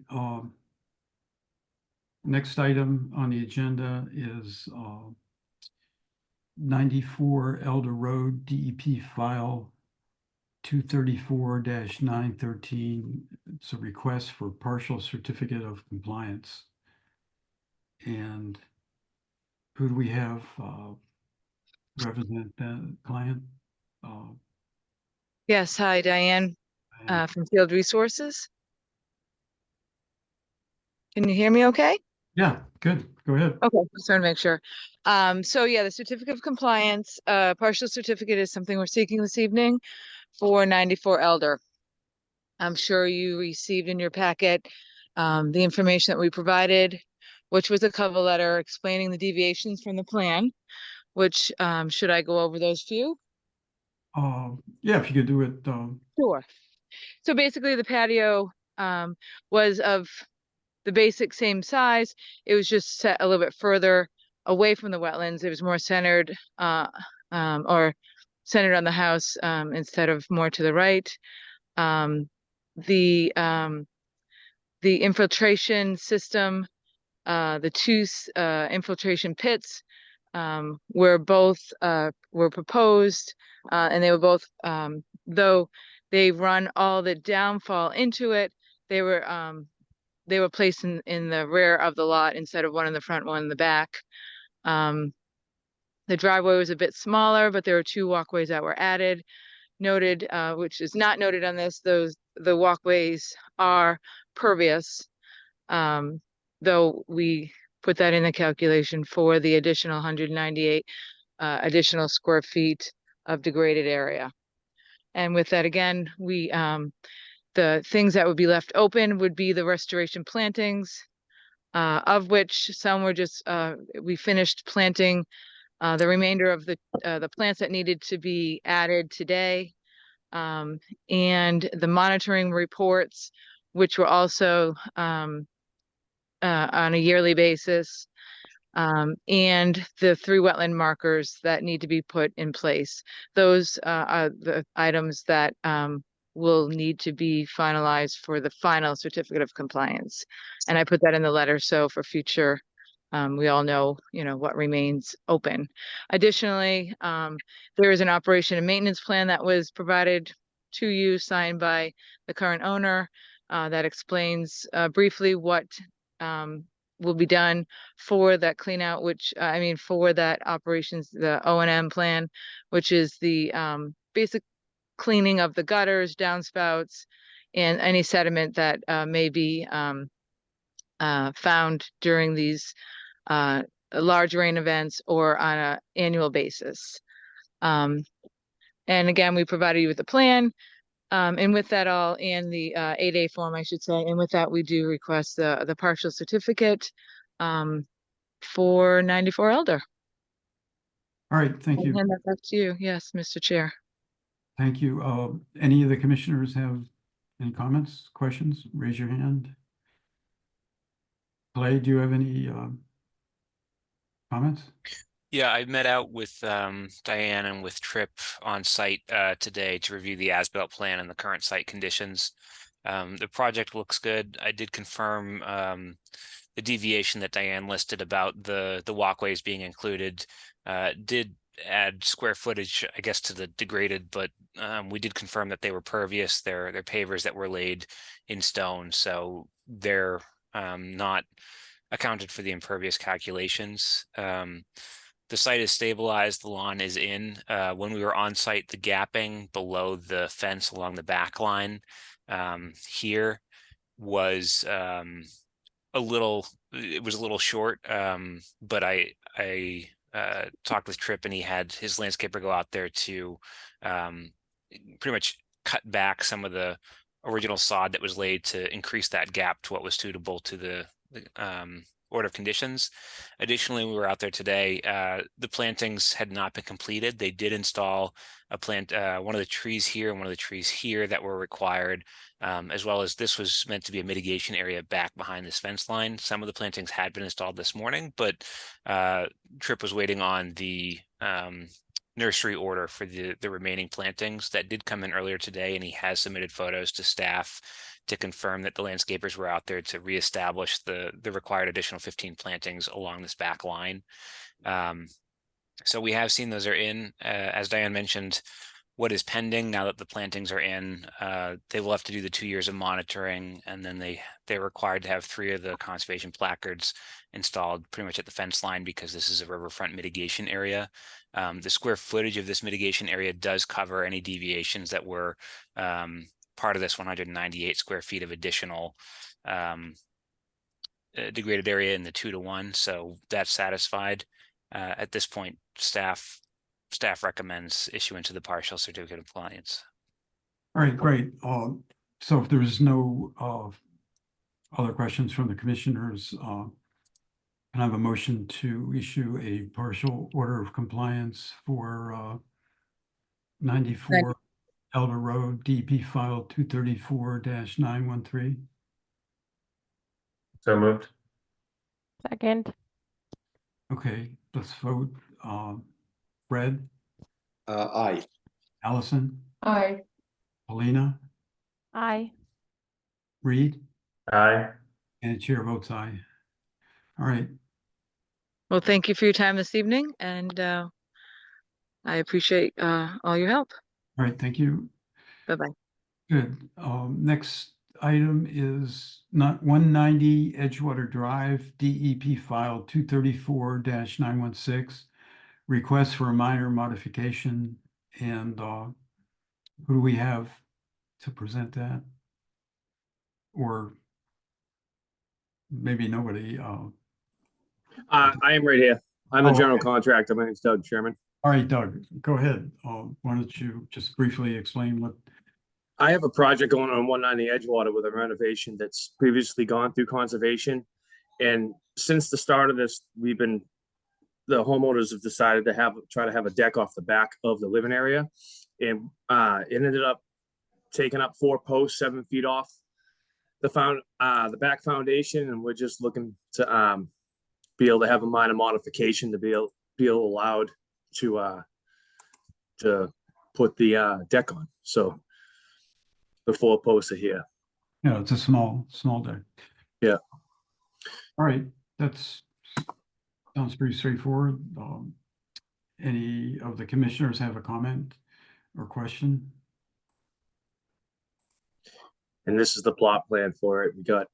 next item on the agenda is 94 Elder Road, DEP file 234-913. It's a request for partial certificate of compliance. And who do we have represent the client? Yes, hi, Diane, from Field Resources. Can you hear me okay? Yeah, good. Go ahead. Okay, just want to make sure. So yeah, the certificate of compliance, partial certificate is something we're seeking this evening for 94 Elder. I'm sure you received in your packet the information that we provided, which was a cover letter explaining the deviations from the plan, which should I go over those few? Yeah, if you could do it. Sure. So basically the patio was of the basic same size. It was just set a little bit further away from the wetlands. It was more centered or centered on the house instead of more to the right. The infiltration system, the two infiltration pits were proposed, and they were both, though they run all the downfall into it, they were placed in the rear of the lot instead of one in the front, one in the back. The driveway was a bit smaller, but there were two walkways that were added. Noted, which is not noted on this, the walkways are pervious, though we put that in the calculation for the additional 198 additional square feet of degraded area. And with that, again, the things that would be left open would be the restoration plantings, of which some were just, we finished planting the remainder of the plants that needed to be added today. And the monitoring reports, which were also on a yearly basis, and the 3 wetland markers that need to be put in place. Those are the items that will need to be finalized for the final certificate of compliance. And I put that in the letter, so for future, we all know, what remains open. Additionally, there is an operation and maintenance plan that was provided to you, signed by the current owner, that explains briefly what will be done for that clean out, which for that operations, the O&M plan, which is the basic cleaning of the gutters, downspouts, and any sediment that may be found during these large rain events or on an annual basis. And again, we provided you with a plan. And with that all, and the 8A form, I should say, and with that, we do request the partial certificate for 94 Elder. All right, thank I'll you. hand that back to you. Yes, Mr. Chair. Thank you. Any of the commissioners have any comments, questions? Raise your hand. Clay, do you have any comments? Yeah, I met out with Diane and with Tripp on site today to review the as-built plan and the current site conditions. The project looks good. I did confirm the deviation that Diane listed about the walkways being included. Did add square footage, I guess, to the degraded, but we did confirm that they were pervious. They're pavers that were laid in stone, so they're not accounted for the impervious calculations. The site is stabilized, the lawn is in. When we were on site, the gapping below the fence along the back line here was a little short, but I talked with Tripp, and he had his landscaper go out there to pretty much cut back some of the original sod that was laid to increase that gap to what was suitable to the order of conditions. Additionally, we were out there today. The plantings had not been completed. They did install a plant, one of the trees here and one of the trees here that were required, as well as this was meant to be a mitigation area back behind this fence line. Some of the plantings had been installed this morning, but Tripp was waiting on the nursery order for the remaining plantings that did come in earlier today, and he has submitted photos to staff to confirm that the landscapers were out there to reestablish the required additional 15 plantings along this back line. So we have seen those are in. As Diane mentioned, what is pending now that the plantings are in, they will have to do the 2 years of monitoring, and then they're required to have 3 of the conservation placards installed pretty much at the fence line because this is a riverfront mitigation area. The square footage of this mitigation area does cover any deviations that were part of this 198 square feet of additional degraded area in the 2-to-1. So that's satisfied. At this point, staff recommends issuance of the partial certificate of compliance. All right, great. So if there's no other questions from the commissioners, can I have a motion to issue a partial order of compliance for 94 Elder Road, DP file 234-913? So moved. Second. Okay, let's vote. Fred, Aye. Allison, Aye. Paulina, Aye. Reed, Aye. and the chair votes aye. All right, Well, thank you for your time this evening, and I appreciate all your help. all right, thank you. Bye-bye. Good. Next item is not 190 Edgewater Drive, DEP file 234-916. Request for a minor modification, and who do we have to present that? Or maybe nobody. I am right here. I'm the Oh, general okay. contractor. My name's Doug Sherman. All right, Doug, go ahead. Why don't you just briefly explain what? I have a project going on 190 Edgewater with a renovation that's previously gone through conservation. And since the start of this, the homeowners have decided to try to have a deck off the back of the living area. And it ended up taking up 4 posts, 7 feet off the back foundation. And we're just looking to be able to have a minor modification to be allowed to put the deck on. So the 4 posts are here. Yeah, it's a small deck. Yeah. All right, sounds pretty straightforward. Any of the commissioners have a comment or question? And this is the plot plan for it. We got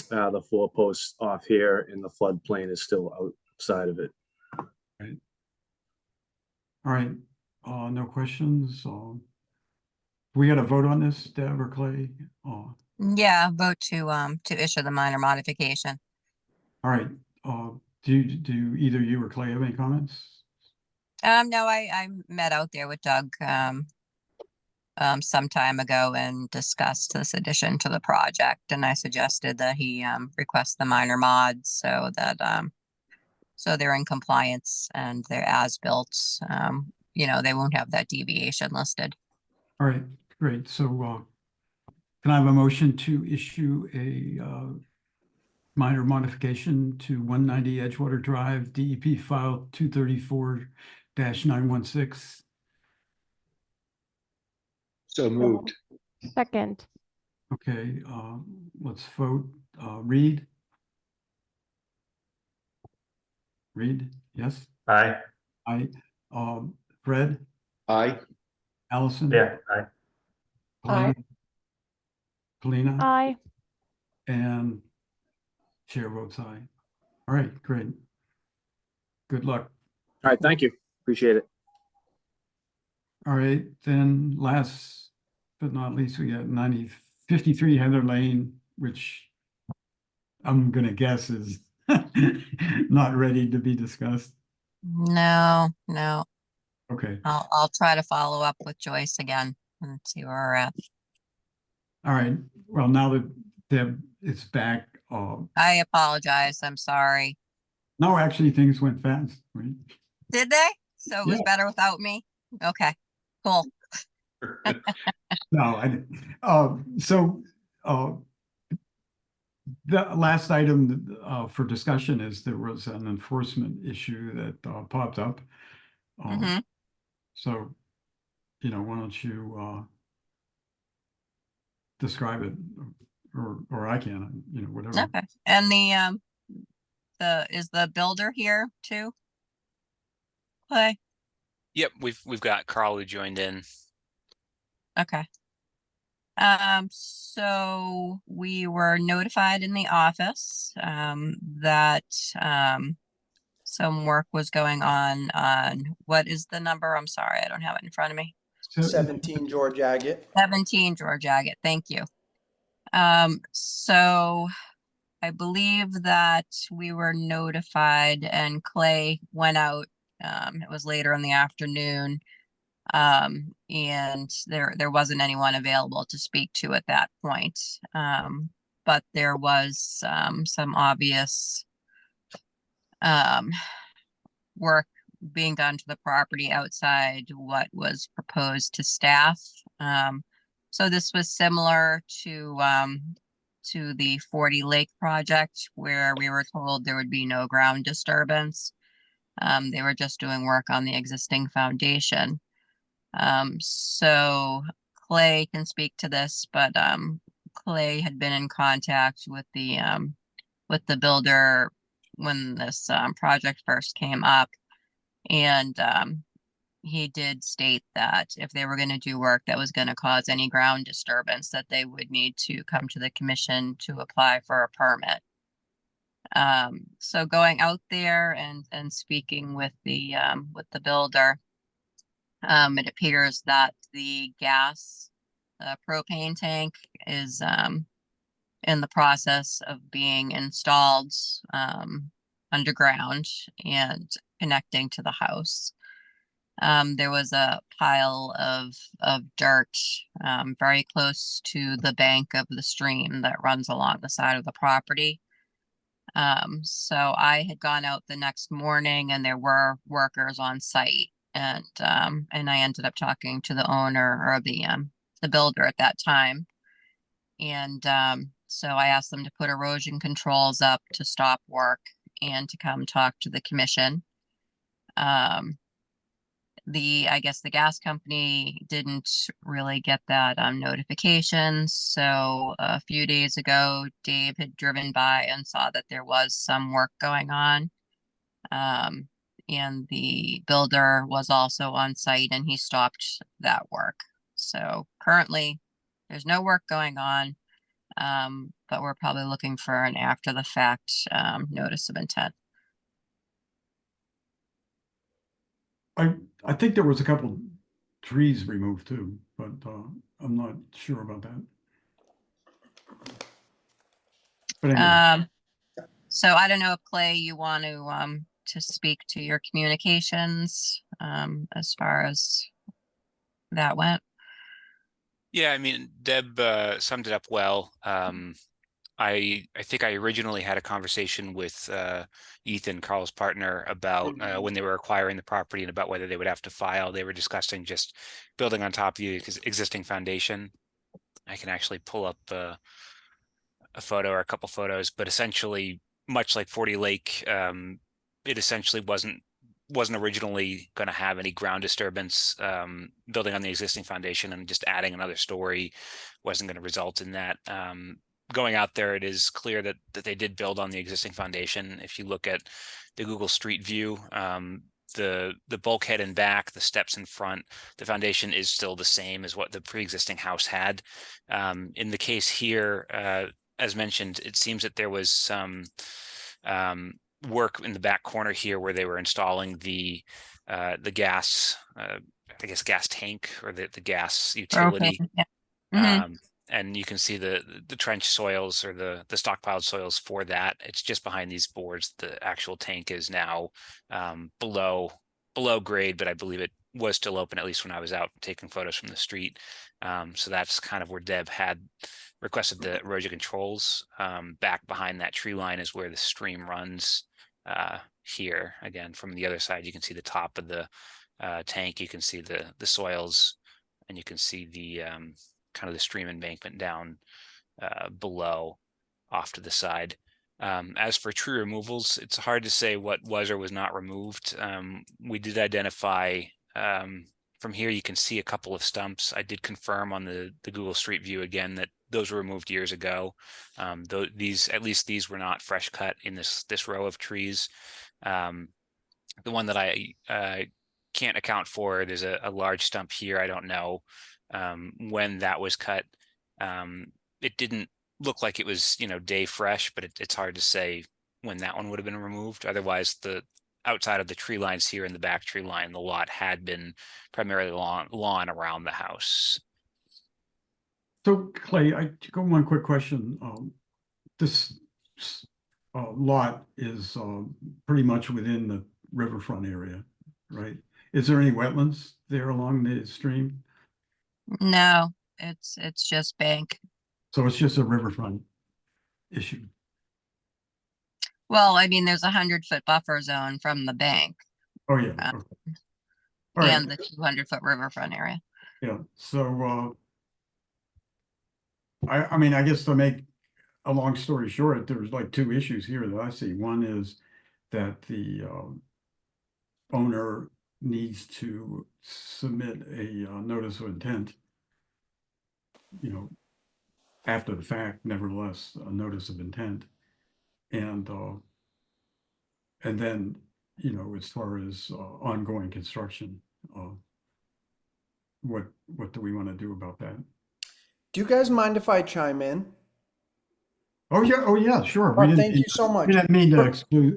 the 4 posts off here, and the floodplain is still outside of it. All right, no questions. We got to vote on this, Deb or Clay? Yeah, vote to issue the minor modification. All right, do either you or Clay have any comments? No, I met out there with Doug some time ago and discussed this addition to the project, and I suggested that he request the minor mods so that so they're in compliance and they're as built. They won't have that deviation listed. All right, great. So can I have a motion to issue a minor modification to 190 Edgewater Drive, DEP file 234-916? So moved. Second. Okay, let's vote. Reed? Reed, yes? Aye. Aye. Fred? Aye. Allison? Yeah. Aye. Paulina? Paulina? Aye. And chair votes aye. All right, great. Good luck. All right, thank you. Appreciate it. All right, then last but not least, we got 53 Heather Lane, which I'm gonna guess is not ready to be discussed. No. Okay, I'll try to follow up with Joyce again and see where we're at. all right. Well, now that Deb is back, I apologize. I'm sorry. No, actually, things went fast. Right? Did they? So it was Yeah. better without me? Okay, cool. No, I didn't. The last item for discussion is there was an enforcement issue that popped up. Mhm. So, why don't you describe it, or I can, whatever. Okay, and is the builder here too? Clay? Yep, we've got Carl who joined in. Okay. So we were notified in the office, that, some work was going on what is the number? I'm sorry, I don't have it in front of me. 17 George Agate. 17 George Agate, thank you. So I believe that we were notified and Clay went out, it was later in the afternoon. And there wasn't anyone available to speak to at that point. But there was some obvious work being done to the property outside what was proposed to staff. So this was similar to the 40 Lake project where we were told there would be no ground disturbance. They were just doing work on the existing foundation. So Clay can speak to this, but Clay had been in contact with the builder when this project first came up. And he did state that if they were going to do work that was going to cause any ground disturbance, that they would need to come to the commission to apply for a permit. So going out there and speaking with the builder, it appears that the gas propane tank is in the process of being installed underground and connecting to the house. There was a pile of dirt very close to the bank of the stream that runs along the side of the property. So I had gone out the next morning and there were workers on site, and I ended up talking to the owner or the builder at that time. And so I asked them to put erosion controls up to stop work and to come talk to the commission. I guess the gas company didn't really get that notification. So a few days ago, Dave had driven by and saw that there was some work going on. And the builder was also on site and he stopped that work. So currently there's no work going on, but we're probably looking for an after the fact notice of intent. I think there was a couple trees removed too, but I'm not sure about that. But anyway. So I don't know if Clay, you want to speak to your communications as far as that went. Yeah, I mean, Deb summed it up well. I think I originally had a conversation with Ethan, Carl's partner, about when they were acquiring the property and about whether they would have to file. They were discussing just building on top of the existing foundation. I can actually pull up a photo or a couple photos, but essentially, much like 40 Lake, it essentially wasn't originally going to have any ground disturbance. Building on the existing foundation and just adding another story wasn't going to result in that. Going out there, it is clear that they did build on the existing foundation. If you look at the Google Street View, the bulkhead in back, the steps in front, the foundation is still the same as what the pre-existing house had. In the case here, as mentioned, it seems that there was some work in the back corner here where they were installing the gas, I guess gas tank or the gas utility. Okay. Yeah. Mm-hmm. And you can see the trench soils or the stockpiled soils for that. It's just behind these boards. The actual tank is now below grade, but I believe it was still open, at least when I was out taking photos from the street. So that's kind of where Deb had requested the erosion controls. Back behind that tree line is where the stream runs. Here, again, from the other side, you can see the top of the tank, you can see the soils, and you can see the kind of the stream embankment down below off to the side. As for tree removals, it's hard to say what was or was not removed. We did identify, from here you can see a couple of stumps. I did confirm on the Google Street View again that those were removed years ago. Though at least these were not fresh cut in this row of trees. The one that I can't account for, there's a large stump here. I don't know when that was cut. It didn't look like it was, day fresh, but it's hard to say when that one would have been removed. Otherwise, the outside of the tree lines here and the back tree line, the lot had been primarily lawn around the house. So Clay, I got one quick question. This lot is pretty much within the riverfront area, right? Is there any wetlands there along the stream? No, it's just bank. So it's just a riverfront issue. Well, I mean, there's a 100-foot buffer zone from the bank. Oh, yeah. Okay. All right. And the 200-foot riverfront area. Yeah, so I mean, I guess to make a long story short, there's like two issues here that I see. One is that the owner needs to submit a notice of intent, after the fact, nevertheless, a notice of intent. And then, as far as ongoing construction, what do we want to do about that? Do you guys mind if I chime in? Oh yeah, sure. Oh, thank you so much. We didn't mean to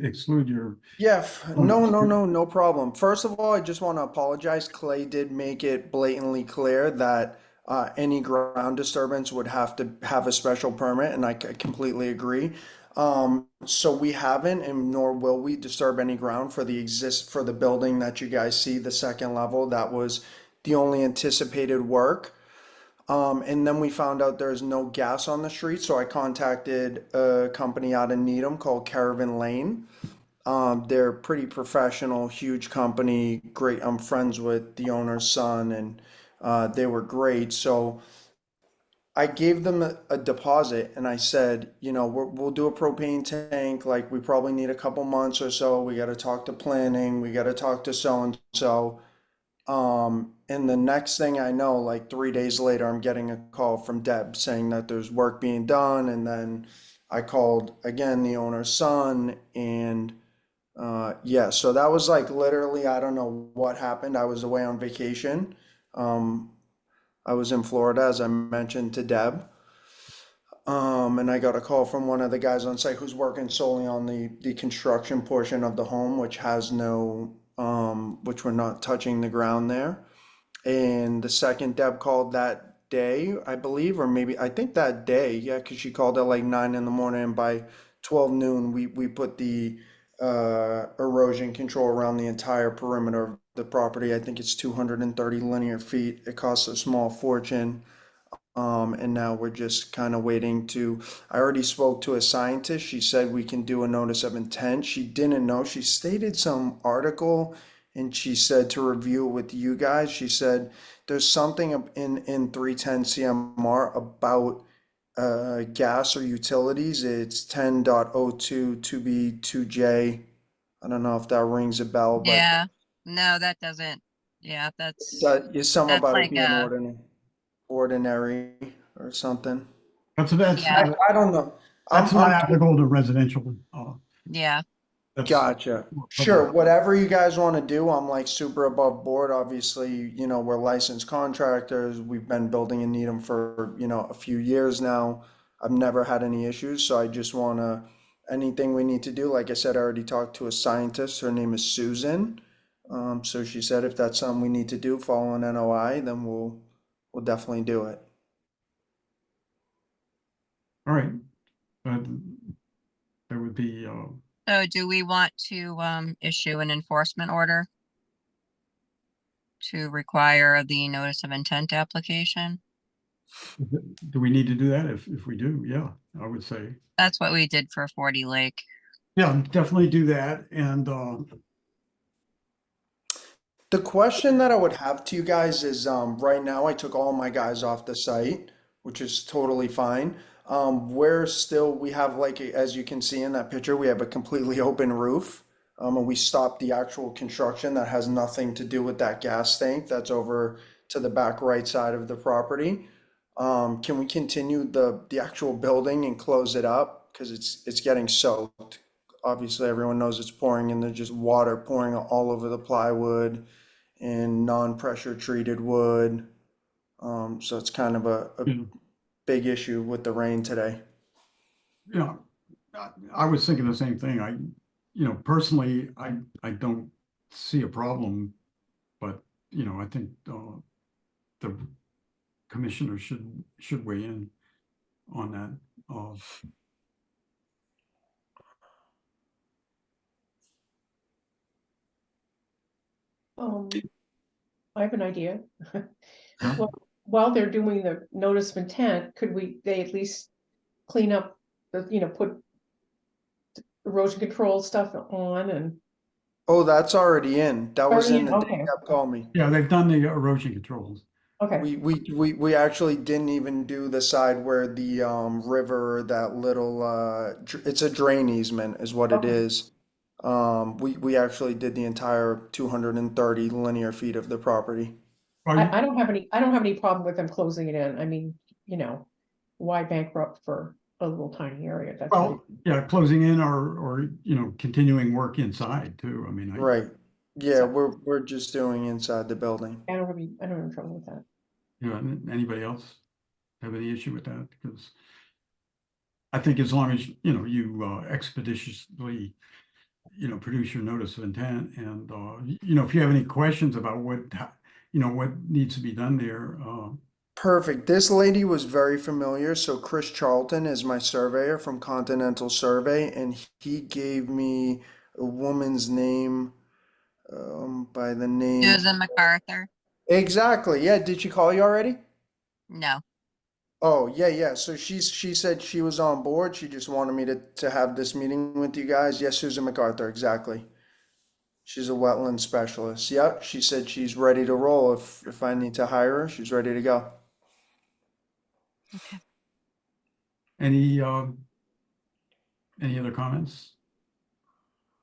exclude your. Yeah, no problem. First of all, I just want to apologize. Clay did make it blatantly clear that any ground disturbance would have to have a special permit, and I completely agree. So we haven't, and nor will we disturb any ground for the building that you guys see, the second level. That was the only anticipated work. And then we found out there's no gas on the street, so I contacted a company out in Needham called Caravan Lane. They're pretty professional, huge company, great. I'm friends with the owner's son, and they were great. So I gave them a deposit, and I said, we'll do a propane tank. Like, we probably need a couple months or so. We got to talk to planning. We got to talk to so and so. And the next thing I know, like 3 days later, I'm getting a call from Deb saying that there's work being done. And then I called again the owner's son, and yeah, so that was like literally, I don't know what happened. I was away on vacation. I was in Florida, as I mentioned to Deb. And I got a call from one of the guys on site who's working solely on the construction portion of the home, which has no, which we're not touching the ground there. And the second Deb called that day, I believe, or maybe, I think that day, yeah, because she called at like 9 in the morning, and by 12 noon, we put the erosion control around the entire perimeter of the property. I think it's 230 linear feet. It costs a small fortune. And now we're just kind of waiting I already spoke to a scientist. She said we can do a notice of intent. She didn't know. She stated some article, and she said to review it with you guys. She said there's something in 310 CMR about gas or utilities. It's 10.02 2B2J. I don't know if that rings a bell, but Yeah, no, that doesn't. Yeah, that's something about like it being ordinary or something. That's Yeah. I don't know. That's not applicable to residential. Yeah. Gotcha. Sure. Whatever you guys want to do, I'm like super above board. Obviously, we're licensed contractors. We've been building in Needham for, a few years now. I've never had any issues. So I just want to, anything we need to do. Like I said, I already talked to a scientist. Her name is Susan. So she said if that's something we need to do following NOI, then we'll definitely do it. All right. But there would be, So do we want to issue an enforcement order? to require the notice of intent application. Do we need to do that? If we do, yeah, I would say. That's what we did for 40 Lake. Yeah, definitely do that. And The question that I would have to you guys is, right now I took all my guys off the site, which is totally fine. We have like, as you can see in that picture, we have a completely open roof. And we stopped the actual construction that has nothing to do with that gas tank that's over to the back right side of the property. Can we continue the actual building and close it up? Because it's getting soaked. Obviously, everyone knows it's pouring and there's just water pouring all over the plywood and non-pressure treated wood. So it's kind of a big issue with the rain today. yeah, I was thinking the same thing. Personally, I don't see a problem, but I think the commissioner should weigh in on that. I have an idea. Yeah. Well, while they're doing the notice of intent, they at least clean up put erosion control stuff on and. Oh, that's already in. That was Already in in, the okay. Dave called me. Yeah, they've done the erosion controls. Okay, We actually didn't even do the side where the river, that little it's a drain easement is what it Okay. is. We actually did the entire 230 linear feet of the property. I don't have any problem with them closing it in. I mean, why bankrupt for a little tiny area? That's Well, yeah, closing in or continuing work inside too. I mean, Right. Yeah, So- we're just doing inside the building. I don't have trouble with that. Anybody else have any issue with that? Because I think as long as, you expeditiously, produce your notice of intent and, if you have any questions about what needs to be done there, Perfect. This lady was very familiar. So Chris Charlton is my surveyor from Continental Survey, and he gave me a woman's name by the name. Susan MacArthur? Exactly. Yeah. Did she call you already? No. Oh, yeah. So she said she was on board. She just wanted me to have this meeting with you guys. Yes, Susan MacArthur, exactly. She's a wetland specialist. Yep. She said she's ready to roll. If I need to hire her, she's ready to go. any other comments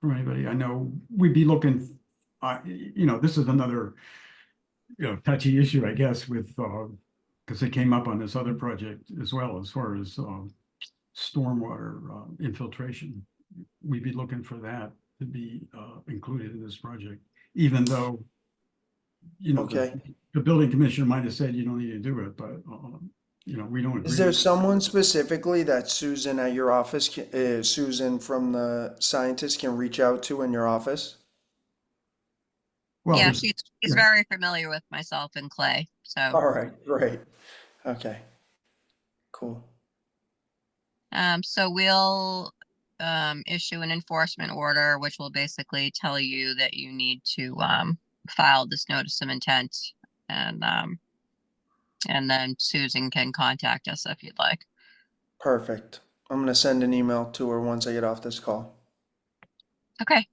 from anybody? I know we'd be looking, this is another, touchy issue, I guess, with, because it came up on this other project as well, as far as stormwater infiltration. We'd be looking for that to be included in this project, even though, Okay. the building commissioner might have said you don't need to do it, but, we don't agree. Is there someone specifically that Susan at your office, Susan from the scientist can reach out to in your office? Well, Yeah, there's- she's yeah. very familiar with myself and Clay, so. All right, great. Okay. Cool. So we'll issue an enforcement order, which will basically tell you that you need to file this notice of intent, and then Susan can contact us if you'd like. Perfect. I'm gonna send an email to her once I get off this call. Okay.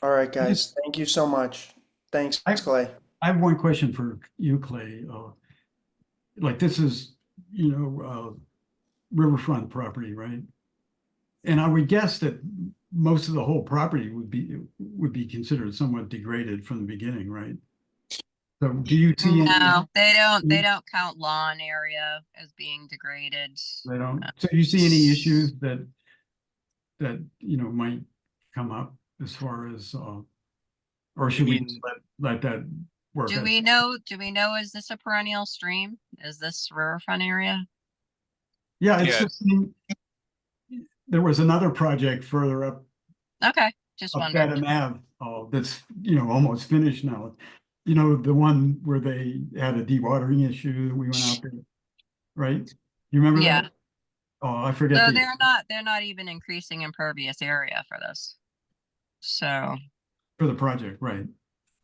All right, guys. Thank you so much. Thanks, Clay. I have one question for you, Clay. Like this is, riverfront property, right? And I would guess that most of the whole property would be considered somewhat degraded from the beginning, right? So do you see any? No, they don't count lawn area as being degraded. They don't. So do you see any issues that might come up as far as or should we just let that work? Do we know, is this a perennial stream? Is this riverfront area? Yeah, it's Yeah. just, there was another project further up Okay, just up wondered. Chatham Ave, that's, almost finished now. The one where they had a dewatering issue, we went out there, right? You remember Yeah. that? Oh, I forget. So the- they're not even increasing impervious area for this. So, For the project, right?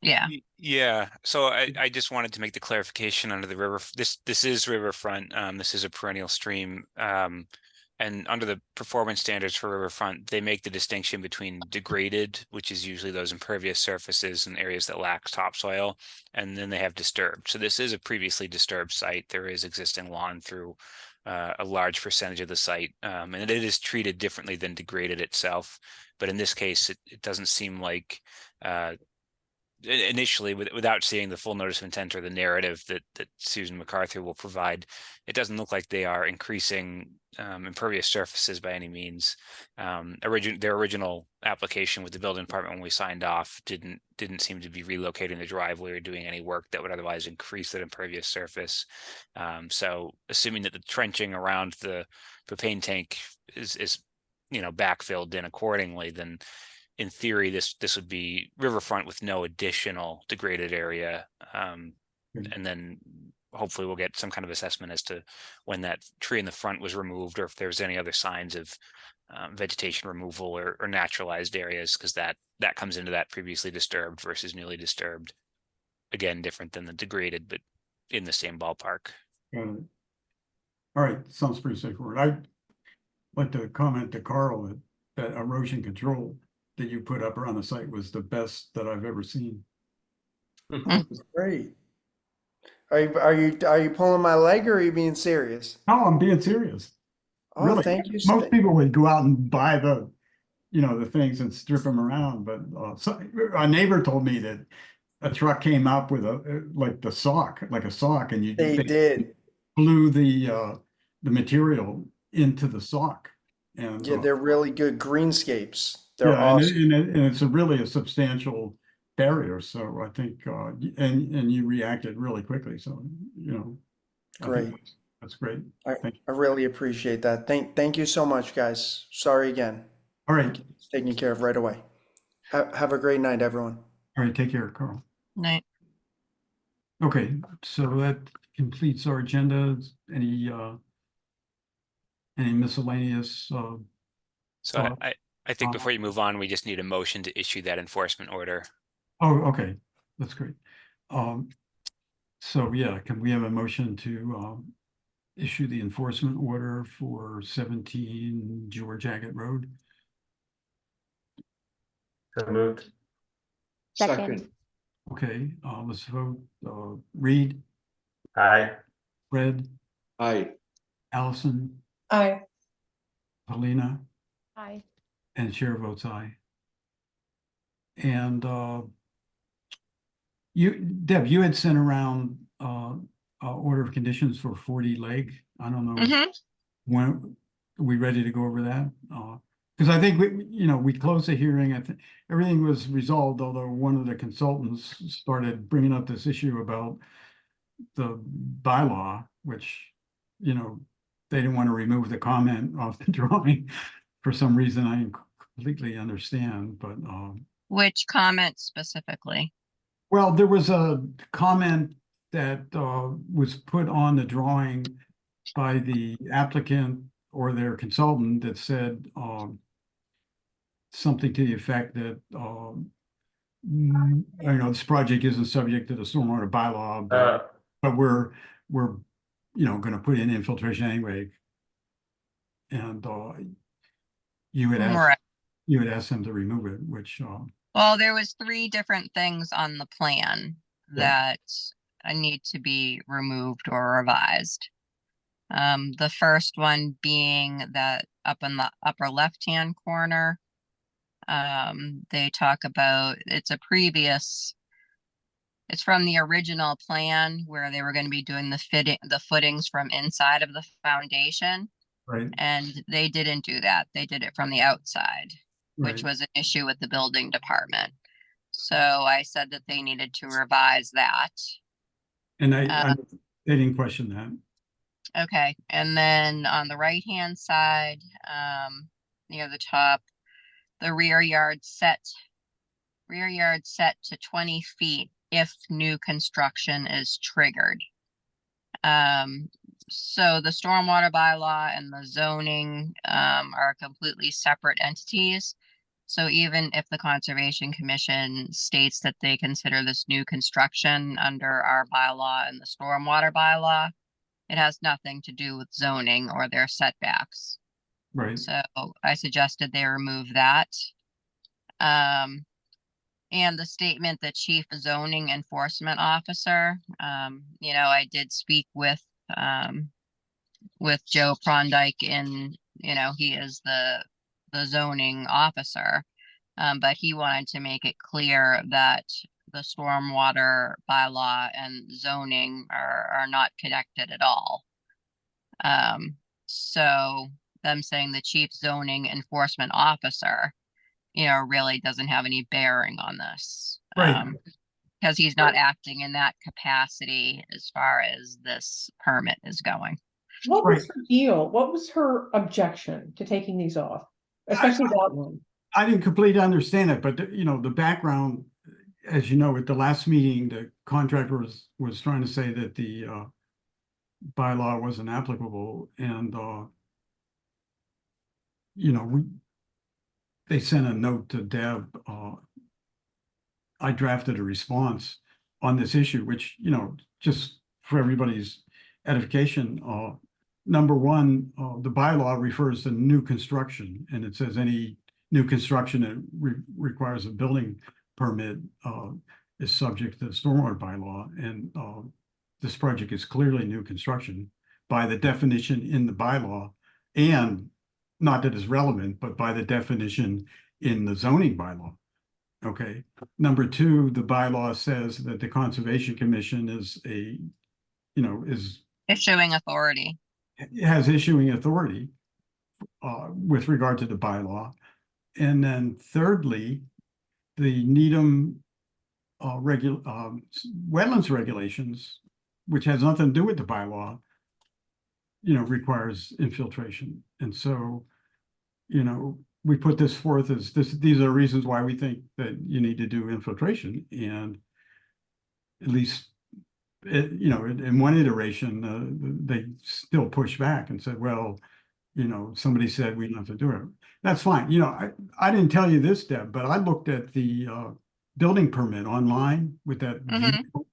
Yeah, Yeah, so I just wanted to make the clarification under the river, this is riverfront, this is a perennial stream. And under the performance standards for riverfront, they make the distinction between degraded, which is usually those impervious surfaces and areas that lack topsoil, and then they have disturbed. So this is a previously disturbed site. There is existing lawn through a large percentage of the site, and it is treated differently than degraded itself. But in this case, it doesn't seem like initially, without seeing the full notice of intent or the narrative that Susan MacArthur will provide, it doesn't look like they are increasing impervious surfaces by any means. Their original application with the building department when we signed off didn't seem to be relocating the driveway or doing any work that would otherwise increase that impervious surface. So assuming that the trenching around the propane tank is backfilled in accordingly, then in theory, this would be riverfront with no additional degraded area. And then hopefully we'll get some kind of assessment as to when that tree in the front was removed, or if there's any other signs of vegetation removal or naturalized areas, because that comes into that previously disturbed versus newly disturbed. Again, different than the degraded, but in the same ballpark. All right, sounds pretty straightforward. I'd like to comment to Carl that erosion control that you put up around the site was the best that I've ever seen. Great. Are you pulling my leg or are you being serious? No, I'm being serious. Oh, Really, thank you. most people would go out and buy the things and strip them around, but a neighbor told me that a truck came up with like a sock, and They did. blew the material into the sock. And Yeah, they're really good greenscapes. They're yeah, awesome. and it's really a substantial barrier. So I think, and you reacted really quickly. So, I think Great. that's great. I Thank you. really appreciate that. Thank you so much, guys. Sorry again. All right. Taken care of right away. Have a great night, everyone. All right. Take care, Carl. night. Okay. So that completes our agenda. Any miscellaneous, So I think before you move on, we just need a motion to issue that enforcement order. oh, okay. That's great. So yeah, can we have a motion to, issue the enforcement order for 17 George Agate Road? So moved. Second. Okay, let's vote. Reed, Aye. Fred, Aye. Allison, Aye. Helena, Aye. and chair votes aye. And Deb, you had sent around order of conditions for 40 Lake. I don't know when are we ready to go over that? Because I think we closed the hearing. I think everything was resolved, although one of the consultants started bringing up this issue about the bylaw, which they didn't want to remove the comment off the drawing for some reason. I completely understand, but Which comment specifically? well, there was a comment that was put on the drawing by the applicant or their consultant that said something to the effect that this project isn't subject to the stormwater bylaw, but we're going to put in infiltration anyway. And you had asked them to remove it, which Well, there was 3 different things on the plan that need to be removed or revised. The first one being that up in the upper left-hand corner, they talk about, it's from the original plan where they were going to be doing the footings from inside of the foundation. right. And they didn't do that. They did it from the outside, which Right. was an issue with the building department. So I said that they needed to revise that. And they didn't question that. Okay, and then on the right-hand side, near the top, the rear yard set to 20 feet if new construction is triggered. So the stormwater bylaw and the zoning are completely separate entities. So even if the Conservation Commission states that they consider this new construction under our bylaw and the stormwater bylaw, it has nothing to do with zoning or their setbacks. Right. So I suggested they remove that. And the statement, the chief zoning enforcement officer, you know, I did speak with Joe Prondyke in, you know, he is the zoning officer. But he wanted to make it clear that the stormwater bylaw and zoning are not connected at all. So them saying the chief zoning enforcement officer, you know, really doesn't have any bearing on this. Right. Because he's not acting in that capacity as far as this permit is going. What was her deal? What was her objection to taking these off? Especially that one. I didn't completely understand it, but you know, the background, as you know, at the last meeting, the contractor was trying to say that the bylaw wasn't applicable, and you know, they sent a note to Deb. I drafted a response on this issue, which, you know, just for everybody's edification, number one, the bylaw refers to new construction, and it says any new construction that requires a building permit is subject to the stormwater bylaw, and this project is clearly new construction by the definition in the bylaw, and not that it's relevant, but by the definition in the zoning bylaw. Okay. Number two, the bylaw says that the Conservation Commission is a, you know, is Issuing authority. has issuing authority with regard to the bylaw. And then thirdly, the Needham wetlands regulations, which has nothing to do with the bylaw, you know, requires infiltration. And so, you know, we put this forth as these are reasons why we think that you need to do infiltration. And at least, you know, in one iteration, they still pushed back and said, well, you know, somebody said we don't have to do it. That's fine. You know, I didn't tell you this, Deb, but I looked at the building permit online with that view.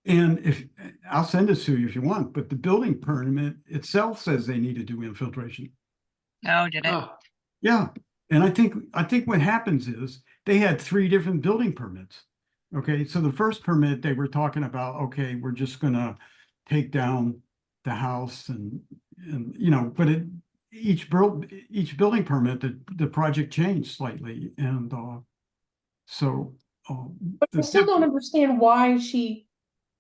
And if I'll send it to you if you want, but the building permit itself says they need to do infiltration. Oh, did it? Yeah. And I think what happens is they had 3 different building permits. Okay. So the first permit, they were talking about, okay, we're just going to take down the house and, you know, but each building permit, the project changed slightly. And so. But I still don't understand why she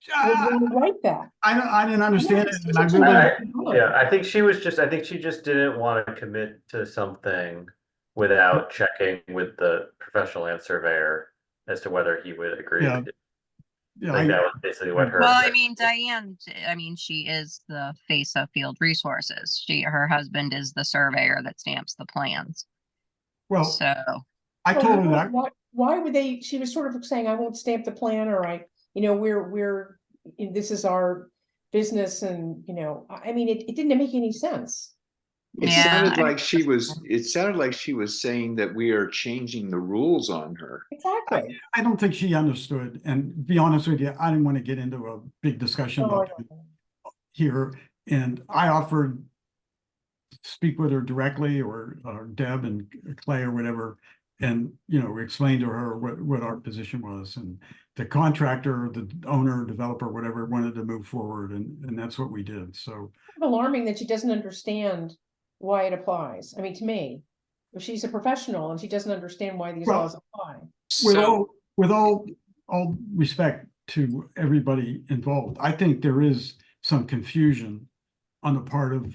would write that. I didn't understand it. And I think she just didn't want to commit to something without checking with the professional land surveyor as to whether he would agree. Yeah. With it. Yeah, I think that was basically what her. Well, I mean, Diane, she is the face of Field Resources. Her husband is the surveyor that stamps the plans. Well, so I told her that. Why would they? She was sort of saying, "I won't stamp the plan," or you know, this is our business, and you know, I mean, it didn't make any sense. It sounded like she was saying that we are changing the rules on her. Exactly. I don't think she understood. And to be honest with you, I didn't want to get into a big discussion about it here. And I offered to speak with her directly, or Deb and Clay or whatever, and you know, explain to her what our position was. And the contractor, the owner, developer, whatever, wanted to move forward, and that's what we did. So it's alarming that she doesn't understand why it applies. I mean, to me, if she's a professional and she doesn't understand why these laws apply. With all respect to everybody involved, I think there is some confusion on the part of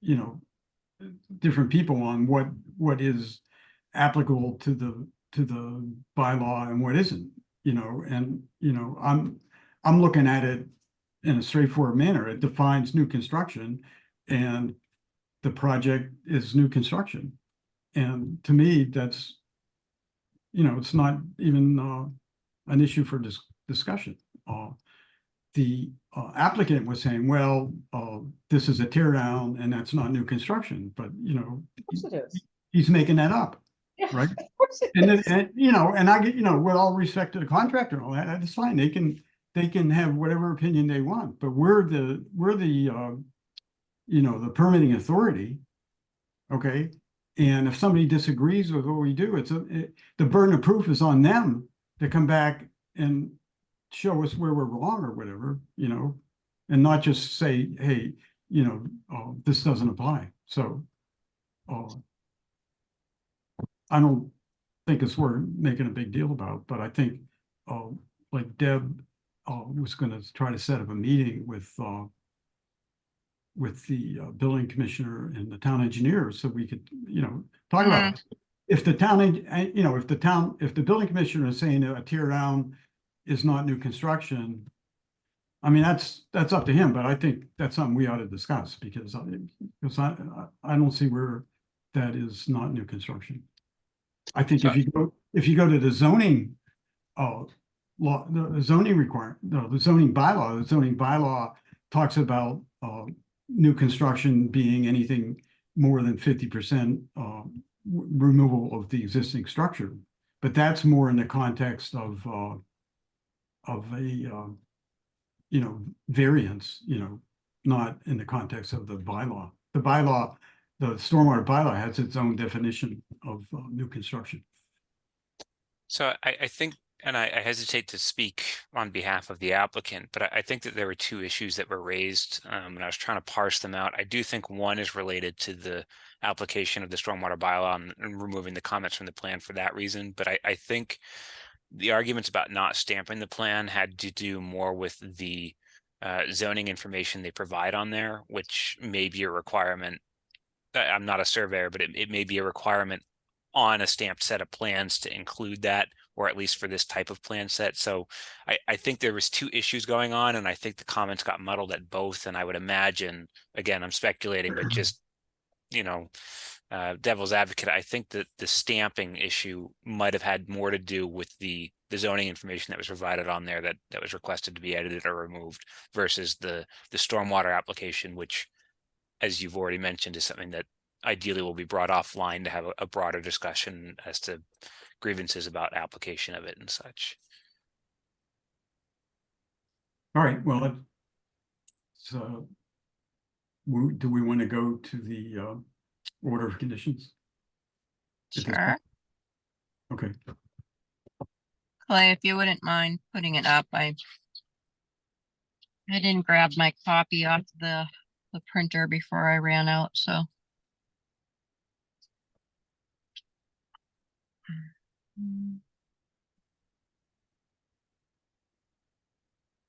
you know, different people on what is applicable to the bylaw and what isn't. You know, and you know, I'm looking at it in a straightforward manner. It defines new construction, and the project is new construction. And to me, that's, you know, it's not even an issue for discussion. The applicant was saying, well, this is a tear down and that's not new construction, but you know, Of course it is. he's making that up. Yeah, Right. Of course it And then, is. and, you know, and I get, you know, with all respect to the contractor and all that, that's fine. They can have whatever opinion they want, but we're the, you know, the permitting authority. Okay. And if somebody disagrees with what we do, the burden of proof is on them to come back and show us where we're wrong or whatever, you know, and not just say, hey, you know, this doesn't apply. So, I don't think it's worth making a big deal about, but I think, like Deb, was gonna try to set up a meeting with the building commissioner and the town engineer, so we could, you know, talk about it. If the town, you know, if the building commissioner is saying a tear down is not new construction, I mean, that's up to him, but I think that's something we ought to discuss, because I don't see where that is not new construction. I think if you go to the zoning, law, the zoning the zoning bylaw talks about, new construction being anything more than 50%, removal of the existing structure. But that's more in the context of a, you know, variance, you know, not in the context of the bylaw. The bylaw, the stormwater bylaw has its own definition of new construction. So I think, and I hesitate to speak on behalf of the applicant, but I think that there were two issues that were raised, and I was trying to parse them out. I do think one is related to the application of the stormwater bylaw and removing the comments from the plan for that reason. But I think the arguments about not stamping the plan had to do more with the zoning information they provide on there, which may be a requirement. I'm not a surveyor, but it may be a requirement on a stamped set of plans to include that, or at least for this type of plan set. So I think there was two issues going on, and I think the comments got muddled at both. And I would imagine, again, I'm speculating, but just, you know, devil's advocate, I think that the stamping issue might have had more to do with the zoning information that was provided on there that was requested to be edited or removed, versus the stormwater application, which, as you've already mentioned, is something that ideally will be brought offline to have a broader discussion as to grievances about application of it and such. All right, well, so do we want to go to the order of conditions? Sure. Okay. Clay, if you wouldn't mind putting it up, I didn't grab my copy off the printer before I ran out, so.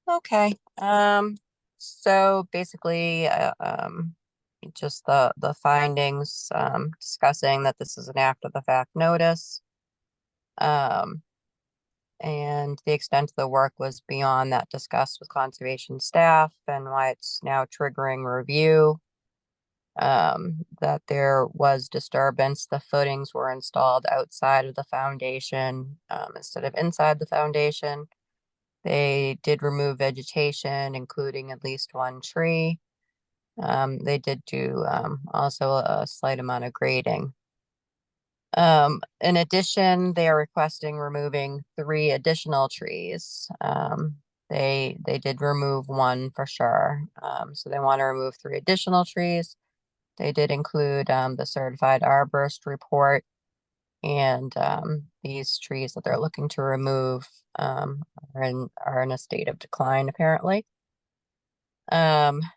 Okay, so basically, just the findings, discussing that this is an after the fact notice. And the extent of the work was beyond that discussed with conservation staff, and why it's now triggering review. That there was disturbance, the footings were installed outside of the foundation, instead of inside the foundation. They did remove vegetation, including at least one tree. They did do also a slight amount of grading. In addition, they are requesting removing 3 additional trees. They did remove one for sure. So they want to remove 3 additional trees. They did include the certified arborist report, and these trees that they're looking to remove are in a state of decline apparently.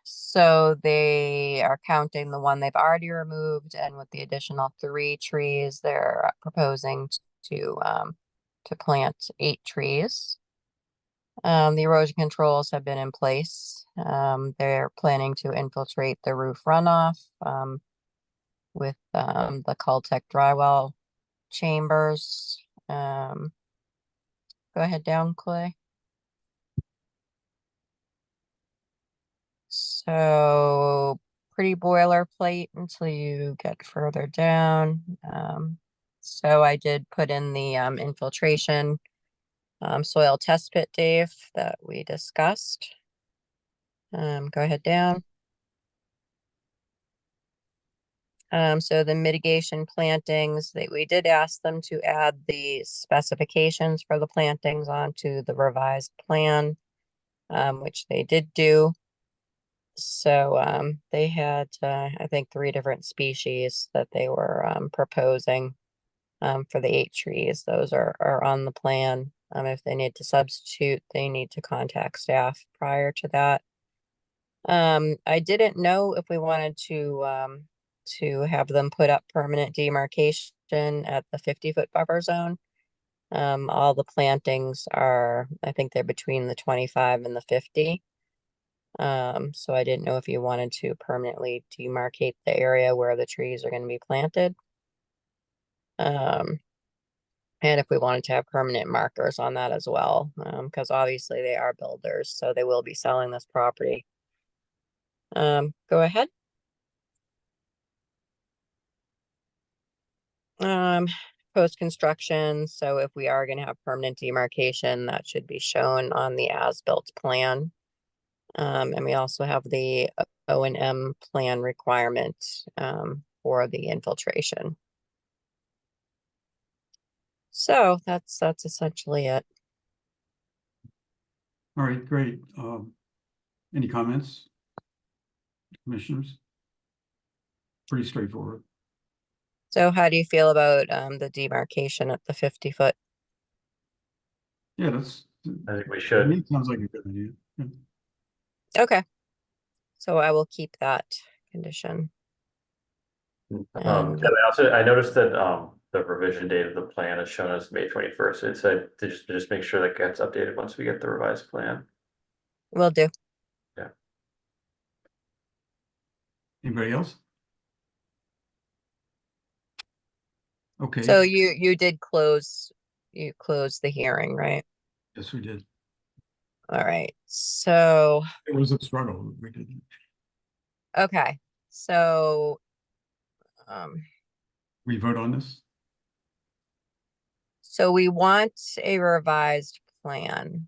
So they are counting the one they've already removed, and with the additional 3 trees, they're proposing to plant 8 trees. The erosion controls have been in place. They're planning to infiltrate the roof runoff with the Caltech drywall chambers. Go ahead down, Clay. So pretty boilerplate until you get further down. So I did put in the infiltration soil test pit, Dave, that we discussed. Go ahead down. So the mitigation plantings, we did ask them to add the specifications for the plantings onto the revised plan, which they did do. So they had, I think, 3 different species that they were proposing for the 8 trees. Those are on the plan. If they need to substitute, they need to contact staff prior to that. I didn't know if we wanted to have them put up permanent demarcation at the 50-foot buffer zone. All the plantings are, I think they're between the 25 and the 50. So I didn't know if you wanted to permanently demarcate the area where the trees are going to be planted. And if we wanted to have permanent markers on that as well, because obviously they are builders, so they will be selling this property. Go ahead. Post-construction, so if we are going to have permanent demarcation, that should be shown on the as-built plan. And we also have the O&M plan requirement for the infiltration. So that's essentially it. All right, great. Any comments? Commissioners? Pretty straightforward. So how do you feel about the demarcation at the 50-foot? Yeah, that's. I think we To should. me, it sounds like a good idea. Yeah. Okay. So I will keep that condition. And Kevin, I noticed that the revision date of the plan is shown as May 21st. It said to just make sure that gets updated once we get the revised plan. will do. Yeah. Anybody else? Okay. So you did close the hearing, right? Yes, we did. All right. So It was a struggle. We did. okay. So We vote on this? so we want a revised plan.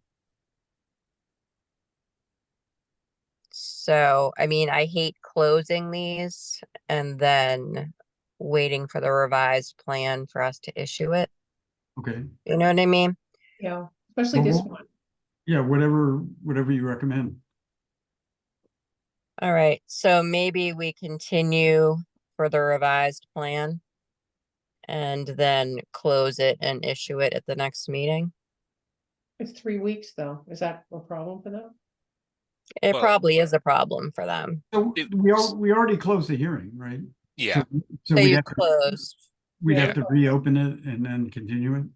So, I mean, I hate closing these and then waiting for the revised plan for us to issue it. Okay. You know what I mean? Yeah, especially this Well, one. Yeah, whatever you recommend. All right. So maybe we continue for the revised plan and then close it and issue it at the next meeting. It's 3 weeks though. Is that a problem for them? It Well- probably is a problem for them. So we already closed the hearing, right? Yeah. So So we'd you have to, closed. we'd Yeah. have to reopen it and then continue it.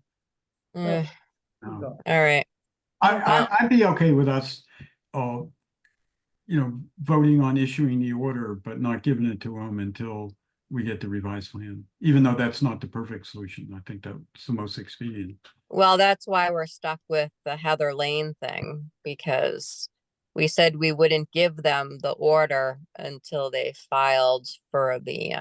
Eh, No. all right. I'd be okay with us, voting on issuing the order, but not giving it to them until we get the revised plan. Even though that's not the perfect solution, I think that's the most expedient. Well, that's why we're stuck with the Heather Lane thing, because we said we wouldn't give them the order until they filed for the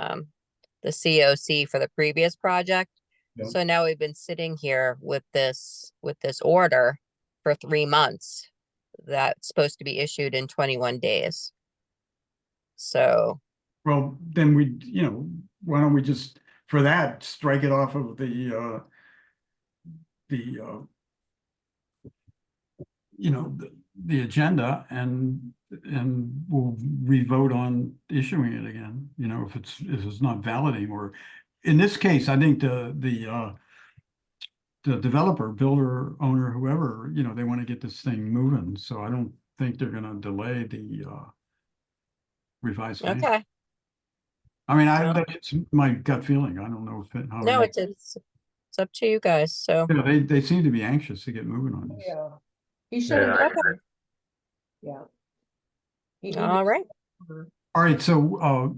COC for the previous project. Yeah. So now we've been sitting here with this order for 3 months that's supposed to be issued in 21 days. So Well, then why don't we just, for that, strike it off of the agenda and we'll re-vote on issuing it again, if it's not valid anymore. In this case, I think the developer, builder, owner, whoever, they want to get this thing moving, so I don't think they're gonna delay the revised plan. okay. I mean, No. that's my gut feeling. I don't know how. No, it's up to you guys. So They seem to be anxious to get moving on this. Yeah. He should Yeah, I have, agree. yeah. He all right. All right, so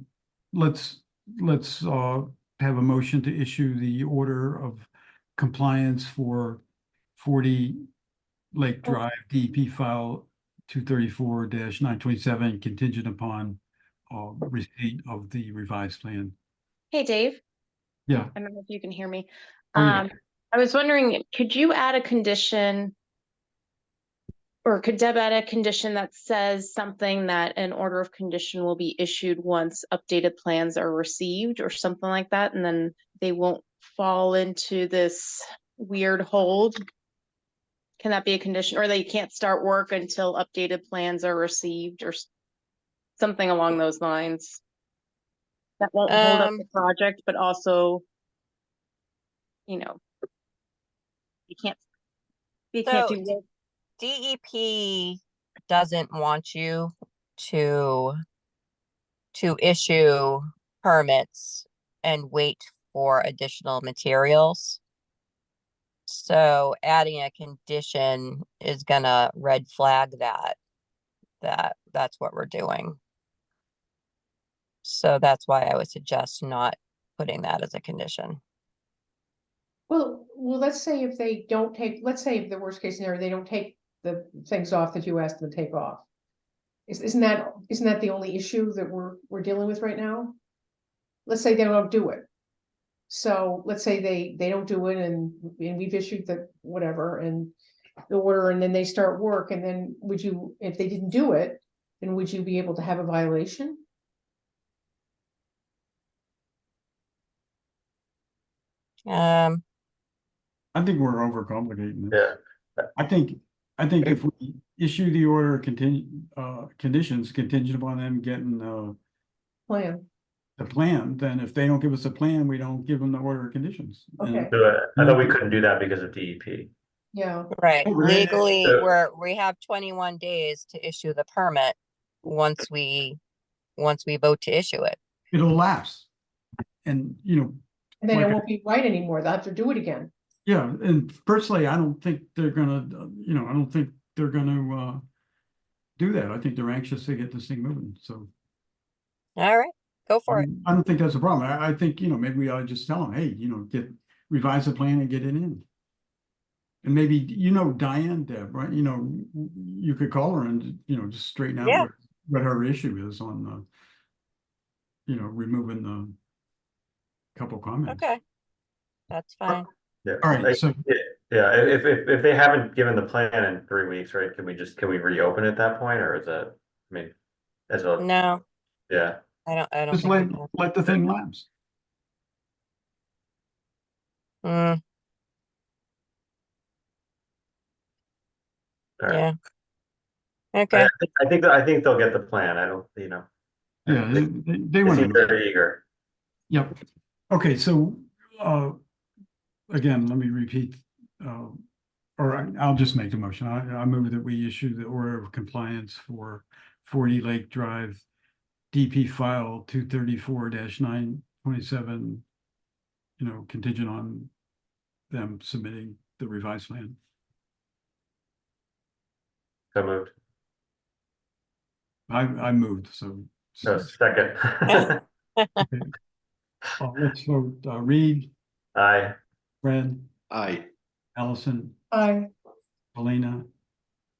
let's have a motion to issue the order of compliance for 40 Lake Drive DEP file 234-927 contingent upon receipt of the revised plan. Hey, Dave. Yeah. I don't know if you can hear me. Oh, yeah. I was wondering, could you add a condition or could Deb add a condition that says something that an order of condition will be issued once updated plans are received or something like that, and then they won't fall into this weird hold? Can that be a condition, or they can't start work until updated plans are received, or something along those lines? That won't hold up the project, but also, you know, you can't So do work. DEP doesn't want you to issue permits and wait for additional materials. So adding a condition is gonna red flag that's what we're doing. So that's why I would suggest not putting that as a condition. Well, let's say if they don't take, let's say if the worst case scenario, they don't take the things off that you asked them to take off. Isn't that the only issue that we're dealing with right now? Let's say they don't do it. So let's say they don't do it and we've issued the whatever and the order, and then they start work, and then would you, if they didn't do it, then would you be able to have a violation? I think we're overcomplicating this. Yeah. I think if we issue the order conditions contingent upon them getting Plan. the plan, then if they don't give us a plan, we don't give them the order of conditions. And- Okay. I thought we couldn't do that because of DEP. Yeah. Right, Oh, really? legally, So- we have 21 days to issue the permit once we vote to issue it. It'll lapse. And, And then it Like- won't be right anymore. They'll have to do it again. yeah, and personally, I don't think they're gonna, I don't think they're gonna do that. I think they're anxious to get this thing moving, so. All right, go for it. I don't think that's a problem. I think, maybe we ought to just tell them, hey, revise the plan and get it in. And maybe, Diane, Deb, right? You could call her and, just straighten out Yeah. what her issue is on, removing the couple comments. Okay, that's fine. Yeah. All right, so- Yeah, if they haven't given the plan in 3 weeks, right, can we reopen at that point, or is that, I mean, as well? No, Yeah, I don't Just think we can. let the thing lapse. Mm, all right. yeah. Okay, I think they'll get the plan. I don't, Yeah, they they seem want to. very eager. Yep. Okay, so, again, let me repeat, I'll just make the motion. I move that we issue the order of compliance for 40 Lake Drive, DP file 234-927, contingent on them submitting the revised plan. So moved. I moved, so. So second. Let's vote, Reed, Aye. Fred, Aye. Allison, Aye. Elena,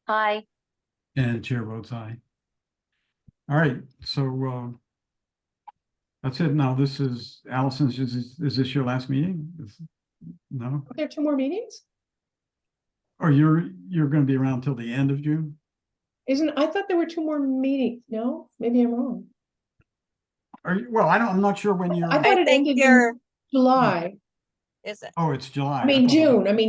Hi. and chair votes aye. All right, so, that's it. Now, this is Allison's, is this your last meeting? No? Are there 2 more meetings? Or you're gonna be around till the end of June? I thought there were 2 more meetings. No, maybe I'm wrong. Well, I'm not sure when you're, I thought I it think ended you're, in July. is it? oh, it's July. I mean, thought-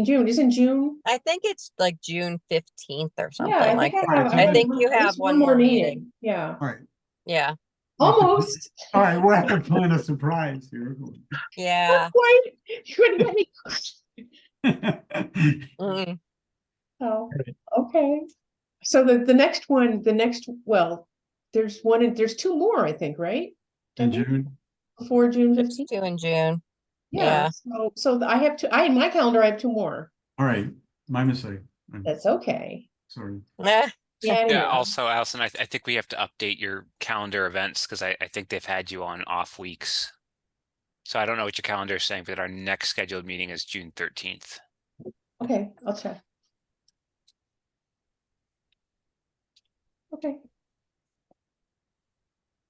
June. Isn't June? I think it's like June 15th or Yeah, something I like think that. I think you at have least one more meeting. Yeah, All right, Yeah, almost. all right, we'll have to plan a surprise here. yeah. Why? You wouldn't let me. Mm, Oh, okay. So the next one, well, there's 2 more, I think, right? In June, Before June it's 15th? 2 in June. Yeah, so I have in my calendar, I have 2 more. all right, my mistake. I'm That's okay. sorry. Eh, Yeah. Yeah, anyway. also, Allison, I think we have to update your calendar events because I think they've had you on off weeks. So I don't know what your calendar is saying, but our next scheduled meeting is June 13th. Okay, I'll check. Okay.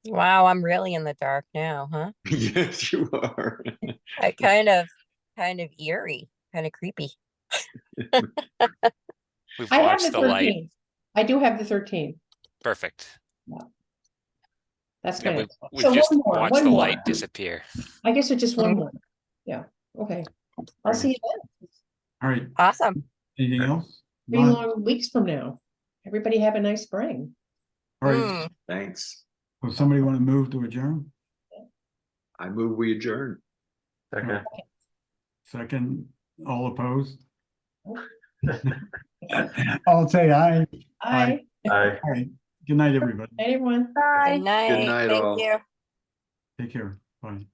Wow, I'm really in the dark now, huh? Yes, you are. I kind of eerie, kind of creepy. We've I have watched the the light. 13th. I do have the 13th. Perfect. That's Yeah, kind we've so just one more, watched one the more. light disappear. I guess it's just one more. Yeah, okay. I'll see you then. All right, Awesome. anything else? 3 None? long weeks from now. Everybody have a nice spring. All right, Mm. Thanks. will somebody want to move to adjourn? I move we adjourn. Okay. Second, all opposed? I'll say aye. Bye. Aye. All right, good night, everybody. Everyone. Good night. Good night, Thank all. you. Take care. Bye.